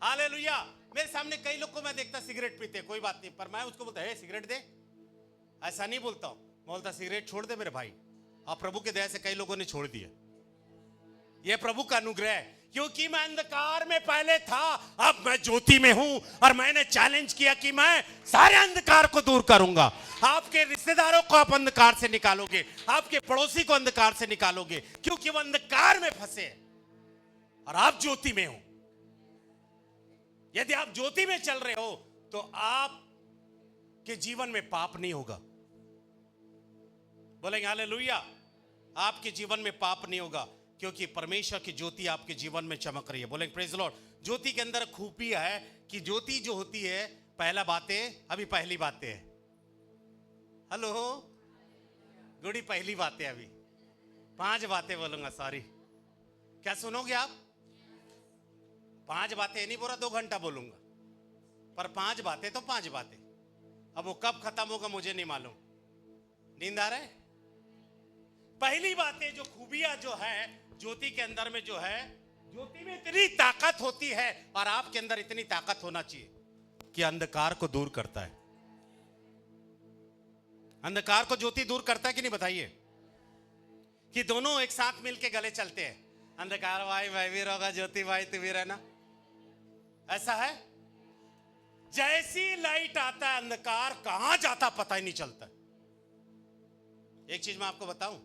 E: हालेलुया। मेरे सामने कई लोग को मैं देखता सिगरेट पीते, कोई बात नहीं, पर मैं उसको बोलता है सिगरेट दे, ऐसा नहीं बोलता हूं। मैं बोलता सिगरेट छोड़ दे मेरे भाई। आप प्रभु के दया से कई लोगों ने छोड़ दिया। यह प्रभु का अनुग्रह है, क्योंकि मैं अंधकार में पहले था, अब मैं ज्योति में हूं। और मैंने चैलेंज किया कि मैं सारे अंधकार को दूर करूंगा। आपके रिश्तेदारों को आप अंधकार से निकालोगे, आपके पड़ोसी को अंधकार से निकालोगे, क्योंकि वो अंधकार में फंसे हैं। और आप ज्योति में हो। यदि आप ज्योति में चल रहे हो तो आप के जीवन में पाप नहीं होगा। बोलेंगे हालेलुया। आपके जीवन में पाप नहीं होगा क्योंकि परमेश्वर की ज्योति आपके जीवन में चमक रही है। बोलेंगे प्रेज द लॉर्ड। ज्योति के अंदर खूबी है कि ज्योति जो होती है, पहला बातें अभी पहली बातें है। हेलो गुड़ी, पहली बातें अभी 5 बातें बोलूंगा। सॉरी, क्या सुनोगे आप? 5 बातें नहीं बोला 2 घंटा बोलूंगा, पर 5 बातें तो 5 बातें। अब वो कब खत्म होगा मुझे नहीं मालूम। नींद आ रहा है? पहली बातें जो खूबियां जो है ज्योति के अंदर में जो है, ज्योति में इतनी ताकत होती है और आपके अंदर इतनी ताकत होना चाहिए कि अंधकार को दूर करता है। अंधकार को ज्योति दूर करता है कि नहीं बताइए? कि दोनों एक साथ मिलके गले चलते हैं। अंधकार भाई मैं भी रहूंगा, ज्योति भाई तू भी रहना। ऐसा है? जैसी लाइट आता है अंधकार कहां जाता पता ही नहीं चलता। एक चीज मैं आपको बताऊं,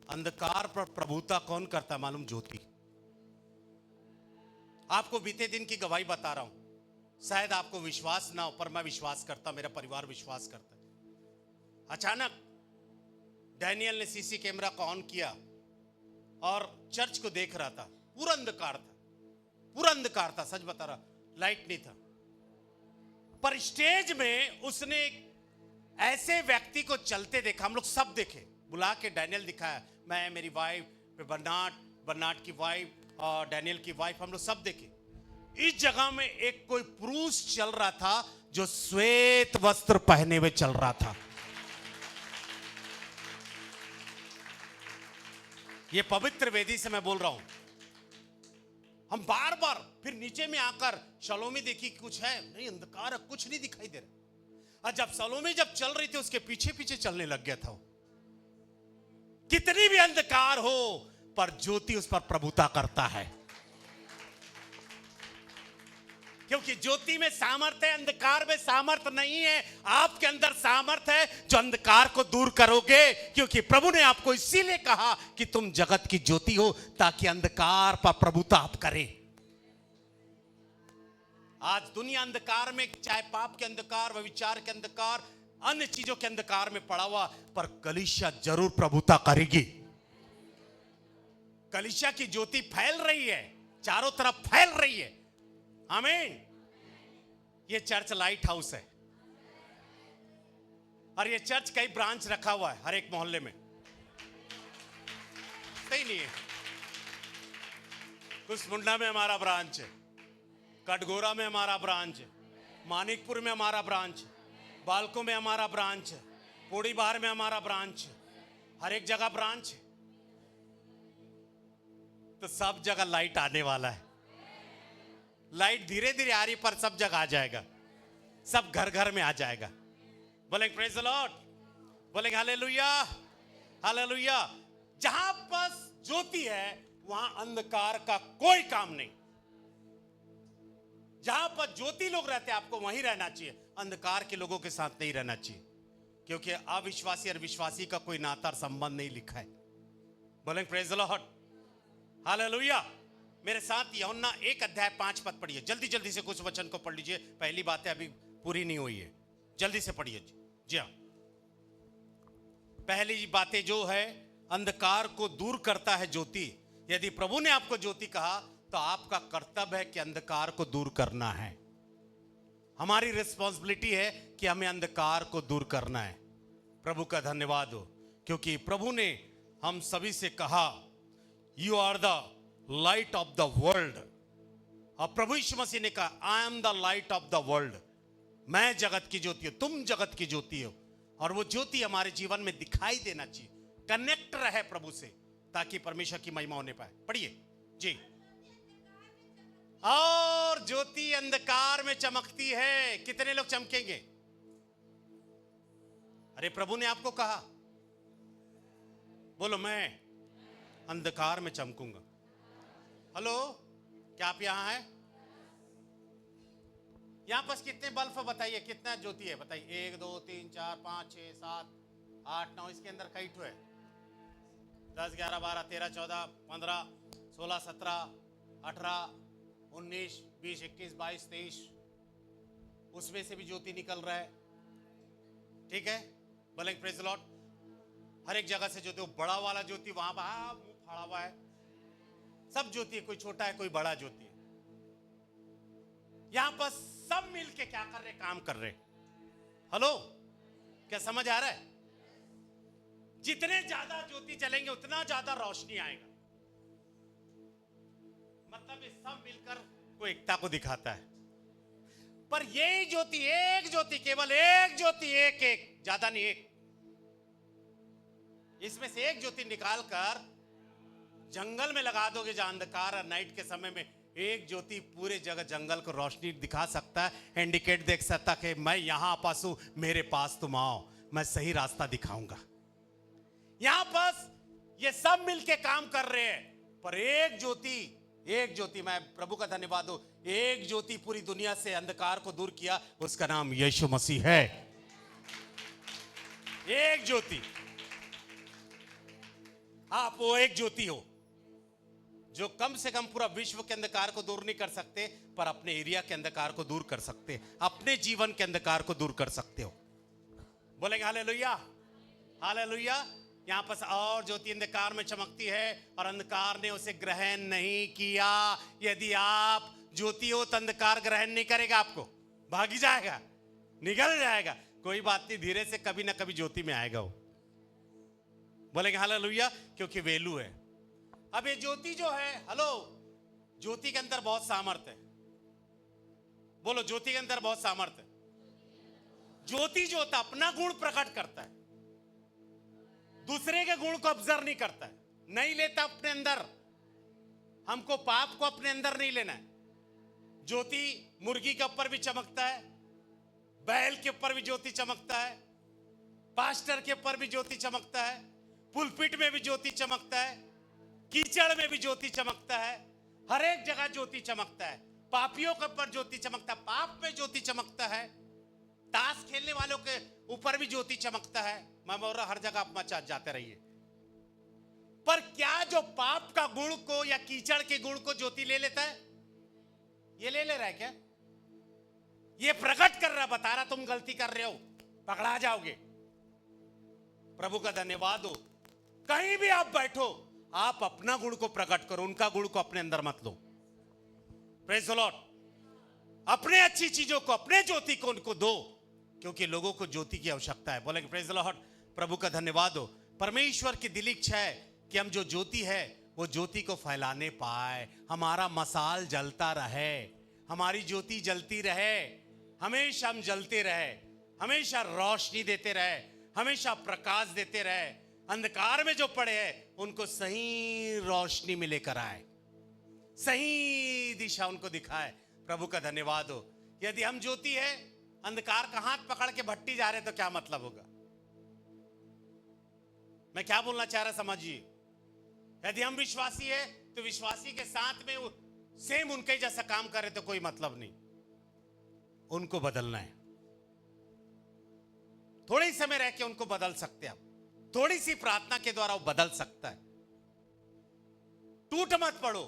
E: अंधकार पर प्रभुता कौन करता है मालूम? ज्योति। आपको बीते दिन की गवाही बता रहा हूं। शायद आपको विश्वास ना हो पर मैं विश्वास करता, मेरा परिवार विश्वास करता। अचानक डैनियल ने सीसी कैमरा को ऑन किया और चर्च को देख रहा था। पूरा अंधकार था, पूरा अंधकार था, सच बता रहा, लाइट नहीं था। पर स्टेज में उसने एक ऐसे व्यक्ति को चलते देखा। हम लोग सब देखे, बुला के डैनियल दिखाया, मैं, मेरी वाइफ बर्नार्ड की वाइफ और डैनियल की वाइफ, हम लोग सब देखे। इस जगह में एक कोई पुरुष चल रहा था जो श्वेत वस्त्र पहने हुए चल रहा था। ये पवित्र वेदी से मैं बोल रहा हूं। हम बार बार फिर नीचे में आकर शलोमी देखी कि कुछ है नहीं, अंधकार है, कुछ नहीं दिखाई दे रहा। और जब शलोमी जब चल रही थी उसके पीछे पीछे चलने लग गया था। कितनी भी अंधकार हो पर ज्योति उस पर प्रभुता करता है, क्योंकि ज्योति में सामर्थ है, अंधकार में सामर्थ नहीं है। आपके अंदर सामर्थ है जो अंधकार को दूर करोगे, क्योंकि प्रभु ने आपको इसीलिए कहा कि तुम जगत की ज्योति हो ताकि अंधकार पर प्रभुता आप करें। आज दुनिया अंधकार में, चाहे पाप के अंधकार, व्यभिचार के अंधकार, अन्य चीजों के अंधकार में पड़ा हुआ, पर कलीसिया जरूर प्रभुता करेगी। कलीसिया की ज्योति फैल रही है, चारों तरफ फैल रही है। आमीन। ये चर्च लाइट हाउस है और ये चर्च कई ब्रांच रखा हुआ है हर एक मोहल्ले में। सही नहीं है? कुसमुंडा में हमारा ब्रांच है, कटगोरा में हमारा ब्रांच है, मानिकपुर में हमारा ब्रांच है, बालको में हमारा ब्रांच है, पोड़ी बाहर में हमारा ब्रांच है, हर एक जगह ब्रांच है। तो सब जगह लाइट आने वाला है। लाइट धीरे धीरे आ रही पर सब जगह आ जाएगा, सब घर घर में आ जाएगा। बोलेंगे प्रेज द लॉर्ड, बोलेंगे हालेलुया, हालेलुया। जहां पर ज्योति है वहां अंधकार का कोई काम नहीं। जहां पर ज्योति लोग रहते हैं आपको वहीं रहना चाहिए, अंधकार के लोगों के साथ नहीं रहना चाहिए, क्योंकि अविश्वासी और विश्वासी का कोई नाता और संबंध नहीं लिखा है। बोलेंगे प्रेज द लॉर्ड, हालेलुया। मेरे साथ यूहन्ना 1:5 पढ़िए। जल्दी जल्दी से कुछ वचन को पढ़ लीजिए। पहली बातें अभी पूरी नहीं हुई है, जल्दी से पढ़िए। जी हाँ, पहली बातें जो है, अंधकार को दूर करता है ज्योति। यदि प्रभु ने आपको ज्योति कहा तो आपका कर्तव्य है कि अंधकार को दूर करना है। हमारी रिस्पॉन्सिबिलिटी है कि हमें अंधकार को दूर करना है। प्रभु का धन्यवाद हो, क्योंकि प्रभु ने हम सभी से कहा you are the light of the world. और प्रभु यीशु मसीह ने कहा I am the light of the world. मैं जगत की ज्योति हूं, तुम जगत की ज्योति हो। और वो ज्योति हमारे जीवन में दिखाई देना चाहिए, कनेक्ट रहे प्रभु से, ताकि परमेश्वर की महिमा होने पाए। पढ़िए जी। और ज्योति अंधकार में चमकती है। कितने लोग चमकेंगे? अरे प्रभु ने आपको कहा, बोलो मैं अंधकार में चमकूंगा। हेलो, क्या आप यहां हैं? यहां पास कितने बल्ब बताइए, कितना ज्योति है बताइए? 1 2 3 4 5 6 7 8 9, इसके अंदर कई ठो है? 10 11 12 13 14 15 16, 17, 18, 19, 20, 21, 22, 23 उसमें से भी ज्योति निकल रहा है। ठीक है, बोलेंगे प्रेज द लॉर्ड। हर एक जगह से ज्योति, बड़ा वाला ज्योति वहां पर मुंह फाड़ा हुआ है, सब ज्योति है, कोई छोटा है कोई बड़ा ज्योति है। यहां पर सब मिलके क्या कर रहे, काम कर रहे। हेलो, क्या समझ आ रहा है? जितने ज्यादा ज्योति जलेंगे उतना ज्यादा रोशनी आएगा। मतलब ये सब मिलकर को एकता को दिखाता है। पर यही ज्योति, एक ज्योति, केवल एक ज्योति, एक एक, ज्यादा नहीं, एक, इसमें से एक ज्योति निकालकर जंगल में लगा दोगे जहां अंधकार और नाइट के समय में, एक ज्योति पूरे जगह जंगल को रोशनी दिखा सकता है, इंडिकेट देख सकता कि मैं यहां पास हूं, मेरे पास तुम आओ, मैं सही रास्ता दिखाऊंगा। यहां पास ये सब मिलके काम कर रहे हैं, पर एक ज्योति, एक ज्योति, मैं प्रभु का धन्यवाद हूं, एक ज्योति पूरी दुनिया से अंधकार को दूर किया, उसका नाम यीशु मसीह है। एक ज्योति, आप वो एक ज्योति हो जो कम से कम पूरा विश्व के अंधकार को दूर नहीं कर सकते, पर अपने एरिया के अंधकार को दूर कर सकते, अपने जीवन के अंधकार को दूर कर सकते हो। बोलेंगे हालेलुया, हालेलुया। यहां पर और ज्योति अंधकार में चमकती है और अंधकार ने उसे ग्रहण नहीं किया। यदि आप ज्योति हो तो अंधकार ग्रहण नहीं करेगा, आपको भागी जाएगा, निकल जाएगा। कोई बात नहीं, धीरे से कभी ना कभी ज्योति में आएगा वो। बोलेंगे हालेलुया, क्योंकि वैल्यू है। अब ये ज्योति जो है, हेलो, ज्योति के अंदर बहुत सामर्थ्य है। बोलो, ज्योति के अंदर बहुत सामर्थ्य है। ज्योति जो होता अपना गुण प्रकट करता है, दूसरे के गुण को ऑब्जर्व नहीं करता है, नहीं लेता अपने अंदर। हमको पाप को अपने अंदर नहीं लेना है। ज्योति मुर्गी के ऊपर भी चमकता है, बैल के ऊपर भी ज्योति चमकता है, पास्टर के ऊपर भी ज्योति चमकता है, पुलपिट में भी ज्योति चमकता है, कीचड़ में भी ज्योति चमकता है, हर एक जगह ज्योति चमकता है। पापियों के ऊपर ज्योति चमकता है, पाप में ज्योति चमकता है, ताश खेलने वालों के ऊपर भी ज्योति चमकता है। मैं बोल रहा हर जगह आप मचा जाते रहिए। पर क्या जो पाप का गुण को या कीचड़ के गुण को ज्योति ले लेता है? ये ले रहा है क्या? ये प्रकट कर रहा, बता रहा तुम गलती कर रहे हो, पकड़ा जाओगे। प्रभु का धन्यवाद हो। कहीं भी आप बैठो, आप अपना गुण को प्रकट करो, उनका गुण को अपने अंदर मत लो। Praise the Lord. अपने अच्छी चीजों को, अपने ज्योति को उनको दो, क्योंकि लोगों को ज्योति की आवश्यकता है। बोलेंगे प्रेज द लॉर्ड। प्रभु का धन्यवाद हो। परमेश्वर की दिल इच्छा है कि हम जो ज्योति है वो ज्योति को फैलाने पाए, हमारा मसाल जलता रहे, हमारी ज्योति जलती रहे, हमेशा हम जलते रहे, हमेशा रोशनी देते रहे, हमेशा प्रकाश देते रहे। अंधकार में जो पड़े हैं उनको सही रोशनी में लेकर आए, सही दिशा उनको दिखाए। प्रभु का धन्यवाद हो। यदि हम ज्योति है, अंधकार का हाथ पकड़ के भट्टी जा रहे तो क्या मतलब होगा? मैं क्या बोलना चाह रहा समझिए। यदि हम विश्वासी है तो विश्वासी के साथ में सेम उनके जैसा काम करे तो कोई मतलब नहीं। उनको बदलना है, थोड़े ही समय रह के उनको बदल सकते हैं आप। थोड़ी सी प्रार्थना के द्वारा वो बदल सकता है। टूट मत पड़ो,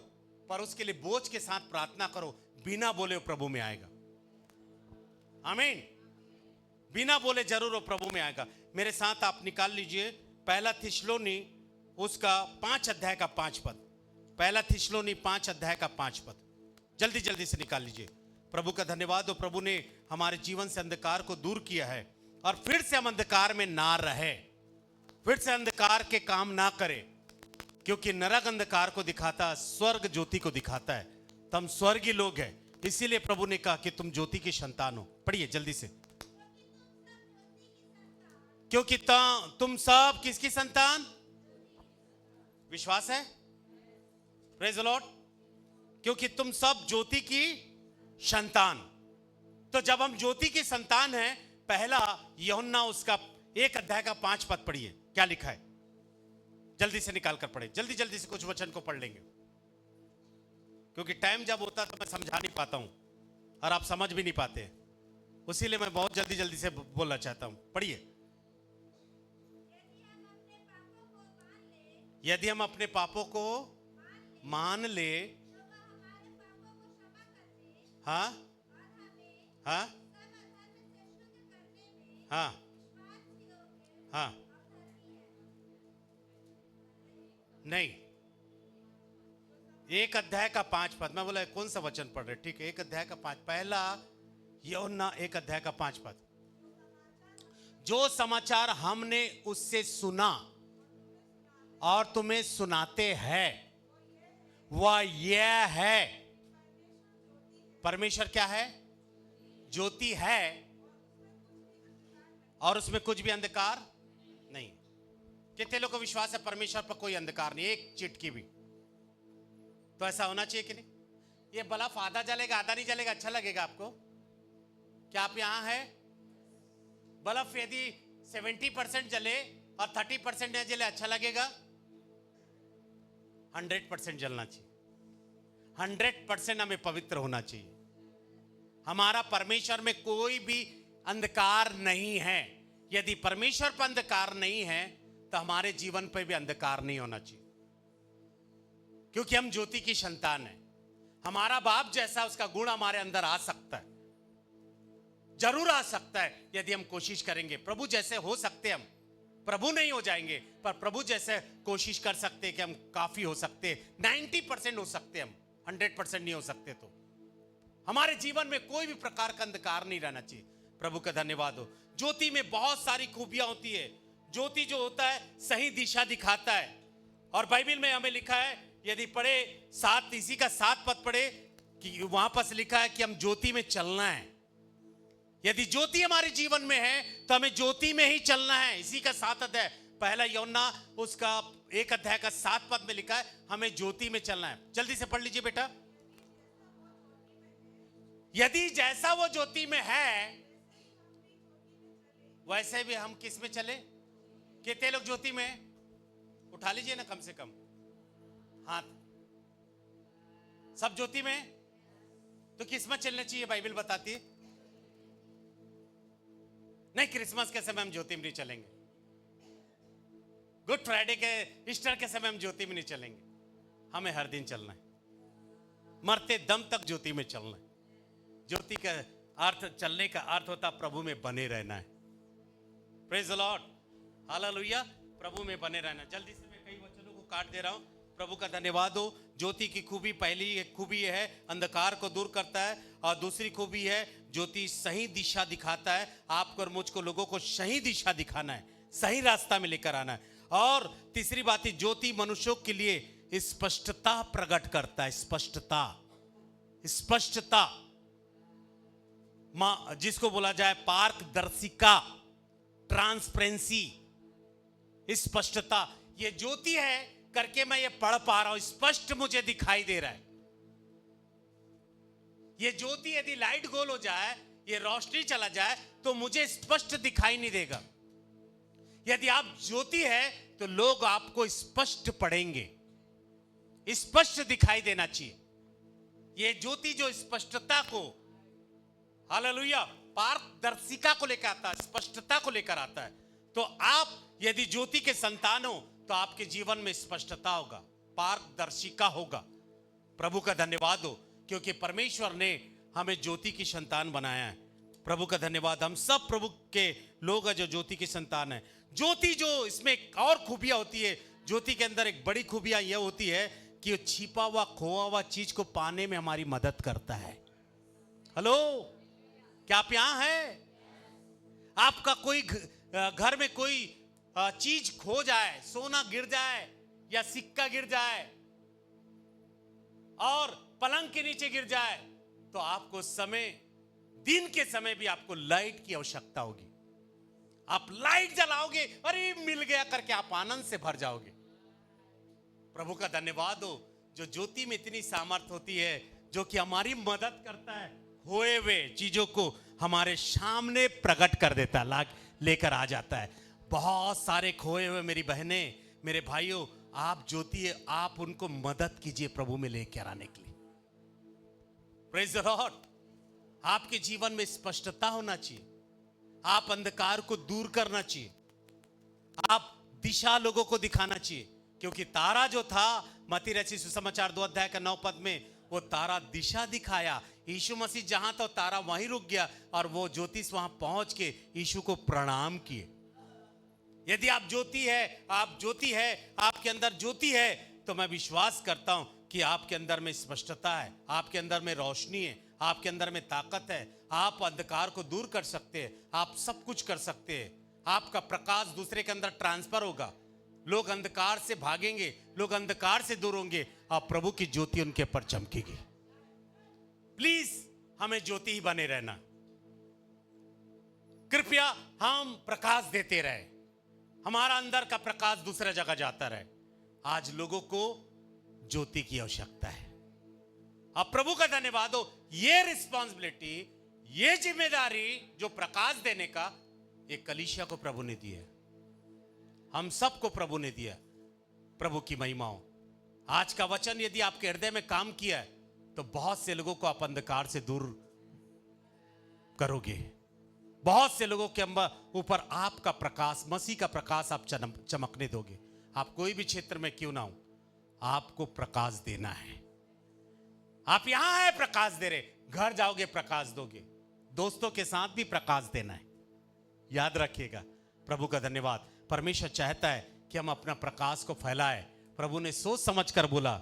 E: पर उसके लिए बोझ के साथ प्रार्थना करो। बिना बोले वो प्रभु में आएगा। आमीन। बिना बोले जरूर वो प्रभु में आएगा। मेरे साथ आप निकाल लीजिए पहला थिस्सलुनी उसका 5 अध्याय का 5 पद। पहला थिस्सलुनी 5 अध्याय का 5 पद जल्दी जल्दी से निकाल लीजिए। प्रभु का धन्यवाद हो। प्रभु ने हमारे जीवन से अंधकार को दूर किया है और फिर से हम अंधकार में ना रहे, फिर से अंधकार के काम ना करें, क्योंकि नरक अंधकार को दिखाता, स्वर्ग ज्योति को दिखाता है। तुम स्वर्गीय लोग हैं, इसीलिए प्रभु ने कहा कि तुम ज्योति की संतान हो। पढ़िए जल्दी से। क्योंकि तुम सब किसकी संतान? विश्वास है? Praise the Lord. क्योंकि तुम सब ज्योति की संतान। तो जब हम ज्योति की संतान हैं, पहला यूहन्ना उसका 1 अध्याय का 5 पद पढ़िए, क्या लिखा है? जल्दी से निकाल कर पढ़े, जल्दी जल्दी से कुछ वचन को पढ़ लेंगे, क्योंकि टाइम जब होता तो मैं समझा नहीं पाता हूं और आप समझ भी नहीं पाते, उसीलिए मैं बहुत जल्दी जल्दी से बोलना चाहता हूं। पढ़िए। यदि हम अपने पापों को मान ले। हाँ हाँ हाँ हाँ, नहीं, 1 अध्याय का 5 पद। मैं बोला कौन सा वचन पढ़ रहे? ठीक है, 1 अध्याय का 5, पहला यूहन्ना 1 अध्याय का 5 पद। जो समाचार हमने उससे सुना और तुम्हें सुनाते हैं वह यह है, परमेश्वर क्या है? ज्योति है और उसमें कुछ भी अंधकार नहीं। कितने लोगों को विश्वास है परमेश्वर पर कोई अंधकार नहीं, एक चिटकी भी? तो ऐसा होना चाहिए कि नहीं? ये बल्ब आधा जलेगा आधा नहीं जलेगा, अच्छा लगेगा आपको? क्या आप यहां है? बल्ब यदि 70% जले और 30% न जले, अच्छा लगेगा? 100% जलना चाहिए। 100% हमें पवित्र होना चाहिए। हमारा परमेश्वर में कोई भी अंधकार नहीं है। यदि परमेश्वर पर अंधकार नहीं है तो हमारे जीवन पर भी अंधकार नहीं होना चाहिए, क्योंकि हम ज्योति की संतान हैं। हमारा बाप जैसा उसका गुण हमारे अंदर आ सकता है, जरूर आ सकता है यदि हम कोशिश करेंगे। प्रभु जैसे हो सकते हम, प्रभु नहीं हो जाएंगे पर प्रभु जैसे कोशिश कर सकते हैं कि हम काफी हो सकते, 90% हो सकते हम, 100% नहीं हो सकते। तो हमारे जीवन में कोई भी प्रकार का अंधकार नहीं रहना चाहिए। प्रभु का धन्यवाद हो। ज्योति में बहुत सारी खूबियां होती है। ज्योति जो होता है सही दिशा दिखाता है, और बाइबल में हमें लिखा है, यदि पढ़े 7 इसी का 7 पद पढ़े कि वहां पर लिखा है कि हम ज्योति में चलना है। यदि ज्योति हमारे जीवन में है तो हमें ज्योति में ही चलना है। इसी का 7 अध्याय, पहला यूहन्ना उसका 1 अध्याय का 7 पद में लिखा है हमें ज्योति में चलना है। जल्दी से पढ़ लीजिए बेटा। यदि जैसा वो ज्योति में है वैसे भी हम किस में चले? कितने लोग ज्योति में? उठा लीजिए ना कम से कम हाथ। सब ज्योति में? तो किस में चलना चाहिए? बाइबल बताती है नहीं, क्रिसमस के समय हम ज्योति में नहीं चलेंगे, गुड फ्राइडे के ईस्टर के समय हम ज्योति में नहीं चलेंगे। हमें हर दिन चलना है, मरते दम तक ज्योति में चलना है। ज्योति का अर्थ, चलने का अर्थ होता प्रभु में बने रहना है। Praise the Lord, hallelujah. प्रभु में बने रहना। जल्दी से मैं कई वचनों को काट दे रहा हूं। प्रभु का धन्यवाद हो। ज्योति की खूबी, पहली एक खूबी यह है अंधकार को दूर करता है, और दूसरी खूबी है ज्योति सही दिशा दिखाता है। आपको और मुझको लोगों को सही दिशा दिखाना है, सही रास्ता में लेकर आना है। और तीसरी बात है ज्योति मनुष्यों के लिए स्पष्टता प्रकट करता है। स्पष्टता, स्पष्टता जिसको बोला जाए पारदर्शिता, ट्रांसपेरेंसी, स्पष्टता। ये ज्योति है करके मैं ये पढ़ पा रहा हूं, स्पष्ट मुझे दिखाई दे रहा है। ये ज्योति यदि लाइट गोल हो जाए, ये रोशनी चला जाए तो मुझे स्पष्ट दिखाई नहीं देगा। यदि आप ज्योति है तो लोग आपको स्पष्ट पढ़ेंगे, स्पष्ट दिखाई देना चाहिए। ये ज्योति जो स्पष्टता को, हालेलुया, पारदर्शिता को लेकर आता है, स्पष्टता को लेकर आता है। तो आप यदि ज्योति के संतान हो तो आपके जीवन में स्पष्टता होगा, पारदर्शिता होगा। प्रभु का धन्यवाद हो, क्योंकि परमेश्वर ने हमें ज्योति की संतान बनाया है। प्रभु का धन्यवाद। हम सब प्रभु के लोग हैं जो ज्योति की संतान है। ज्योति जो, इसमें एक और खूबियां होती है। ज्योति के अंदर एक बड़ी खूबियां यह होती है कि वो छिपा हुआ खोआ हुआ चीज को पाने में हमारी मदद करता है। हेलो, क्या आप यहां हैं? आपका कोई घर में कोई चीज खो जाए, सोना गिर जाए या सिक्का गिर जाए और पलंग के नीचे गिर जाए, तो आपको समय, दिन के समय भी आपको लाइट की आवश्यकता होगी। आप लाइट जलाओगे, अरे मिल गया करके आप आनंद से भर जाओगे। प्रभु का धन्यवाद हो जो ज्योति में इतनी सामर्थ्य होती है, जो कि हमारी मदद करता है, खोए हुए चीजों को हमारे सामने प्रकट कर देता है, लेकर आ जाता है। बहुत सारे खोए हुए मेरी बहनें, मेरे भाइयों, आप ज्योति है, आप उनको मदद कीजिए प्रभु में लेकर आने के लिए। Praise the Lord. आपके जीवन में स्पष्टता होना चाहिए, आप अंधकार को दूर करना चाहिए, आप दिशा लोगों को दिखाना चाहिए। क्योंकि तारा जो था मत्ती रचित सुसमाचार 2 अध्याय का 9 पद में वो तारा दिशा दिखाया। यीशु मसीह जहां तो तारा वहीं रुक गया और वो ज्योतिष वहां पहुंच के यीशु को प्रणाम किए। यदि आप ज्योति है, आप ज्योति है, आपके अंदर ज्योति है, तो मैं विश्वास करता हूं कि आपके अंदर में स्पष्टता है, आपके अंदर में रोशनी है, आपके अंदर में ताकत है। आप अंधकार को दूर कर सकते हैं, आप सब कुछ कर सकते हैं। आपका प्रकाश दूसरे के अंदर ट्रांसफर होगा, लोग अंधकार से भागेंगे, लोग अंधकार से दूर होंगे और प्रभु की ज्योति उनके ऊपर चमकेगी। प्लीज हमें ज्योति ही बने रहना। कृपया हम प्रकाश देते रहे, हमारा अंदर का प्रकाश दूसरा जगह जाता रहे। आज लोगों को ज्योति की आवश्यकता है। अब प्रभु का धन्यवाद हो, ये रिस्पॉन्सिबिलिटी, ये जिम्मेदारी जो प्रकाश देने का, एक कलीसिया को प्रभु ने दी है, हम सबको प्रभु ने दिया। प्रभु की महिमा हो। आज का वचन यदि आपके हृदय में काम किया है तो बहुत से लोगों को आप अंधकार से दूर करोगे। बहुत से लोगों के ऊपर आपका प्रकाश, मसीह का प्रकाश आप चमकने दोगे। आप कोई भी क्षेत्र में क्यों ना हो, आपको प्रकाश देना है। आप यहां है प्रकाश दे रहे, घर जाओगे प्रकाश दोगे, दोस्तों के साथ भी प्रकाश देना है। याद रखिएगा। प्रभु का धन्यवाद। परमेश्वर चाहता है कि हम अपना प्रकाश को फैलाएं। प्रभु ने सोच समझ कर बोला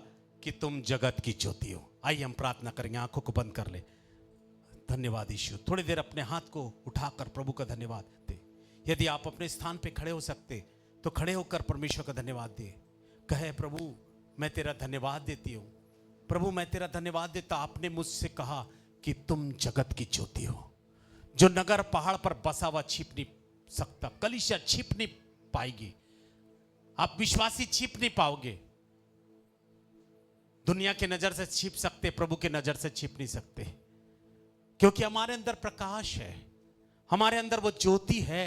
E: कि तुम जगत की ज्योति हो। आइए हम प्रार्थना करेंगे, आंखों को बंद कर ले। धन्यवाद यीशु। थोड़ी देर अपने हाथ को उठाकर प्रभु का धन्यवाद दे। यदि आप अपने स्थान पे खड़े हो सकते तो खड़े होकर परमेश्वर का धन्यवाद दे। कहे, प्रभु मैं तेरा धन्यवाद देती हूँ। प्रभु मैं तेरा धन्यवाद देता, आपने मुझसे कहा कि तुम जगत की ज्योति हो। जो नगर पहाड़ पर बसा हुआ छिप नहीं सकता, कलीसिया छिप नहीं पाएगी, आप विश्वासी छिप नहीं पाओगे। दुनिया के नजर से छिप सकते, प्रभु के नजर से छिप नहीं सकते, क्योंकि हमारे अंदर प्रकाश है, हमारे अंदर वो ज्योति है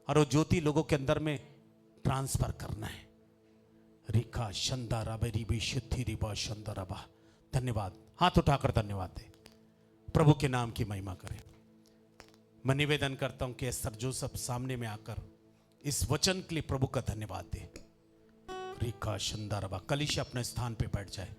E: और वो ज्योति लोगों के अंदर में ट्रांसफर करना है। रिका शंदारा बेरीबी शुद्धि रिबा शंदाराबा। धन्यवाद। हाथ उठाकर धन्यवाद दे, प्रभु के नाम की महिमा करें। मैं निवेदन करता हूं कि एस्तर जोसेफ सामने में आकर इस वचन के लिए प्रभु का धन्यवाद दे। रिका शंदाराबा। कलीसिया अपने स्थान पे बैठ जाए।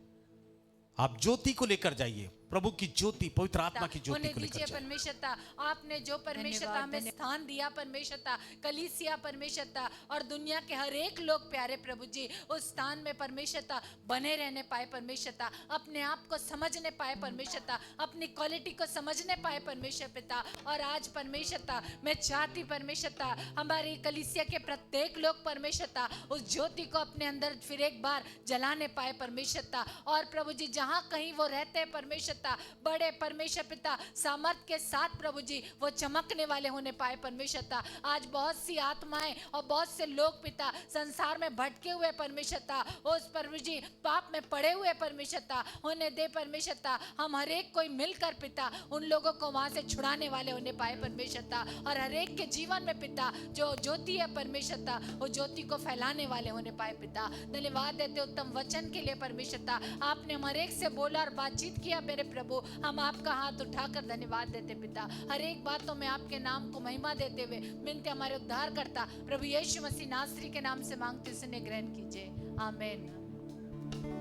E: आप ज्योति को लेकर जाइए, प्रभु की ज्योति, पवित्र आत्मा की ज्योति
C: होने
E: को लेकर
C: दीजिए
E: जाइए।
C: परमेश्वरता। आपने जो परमेश्वरता हमें स्थान दिया परमेश्वरता, कलीसिया परमेश्वरता और दुनिया के हर एक लोग प्यारे प्रभु जी उस स्थान में परमेश्वरता बने रहने पाए परमेश्वरता, अपने आप को समझने पाए परमेश्वरता, अपनी क्वालिटी को समझने पाए परमेश्वर पिता। और आज परमेश्वरता मैं चाहती परमेश्वरता हमारी कलीसिया के प्रत्येक लोग परमेश्वरता उस ज्योति को अपने अंदर फिर एक बार जलाने पाए परमेश्वरता। और प्रभु जी जहाँ कहीं वो रहते हैं परमेश्वरता, बड़े परमेश्वर पिता सामर्थ के साथ प्रभु जी वो चमकने वाले होने पाए परमेश्वरता। आज बहुत सी आत्माएं और बहुत से लोग पिता संसार में भटके हुए परमेश्वरता, उस प्रभु जी पाप में पड़े हुए परमेश्वरता होने दे परमेश्वरता। हम हर एक कोई मिलकर पिता उन लोगों को वहां से छुड़ाने वाले होने पाए परमेश्वरता। और हर एक के जीवन में पिता जो ज्योति है परमेश्वरता, वो ज्योति को फैलाने वाले होने पाए पिता। धन्यवाद देते उत्तम वचन के लिए परमेश्वरता। आपने हर एक से बोला और बातचीत किया मेरे प्रभु, हम आपका हाथ उठाकर धन्यवाद देते पिता। हर एक बातों में आपके नाम को महिमा देते हुए मिलते हमारे उद्धार करता प्रभु यीशु मसीह नासरी के नाम से मांगते, सुने, ग्रहण कीजिए। आमीन।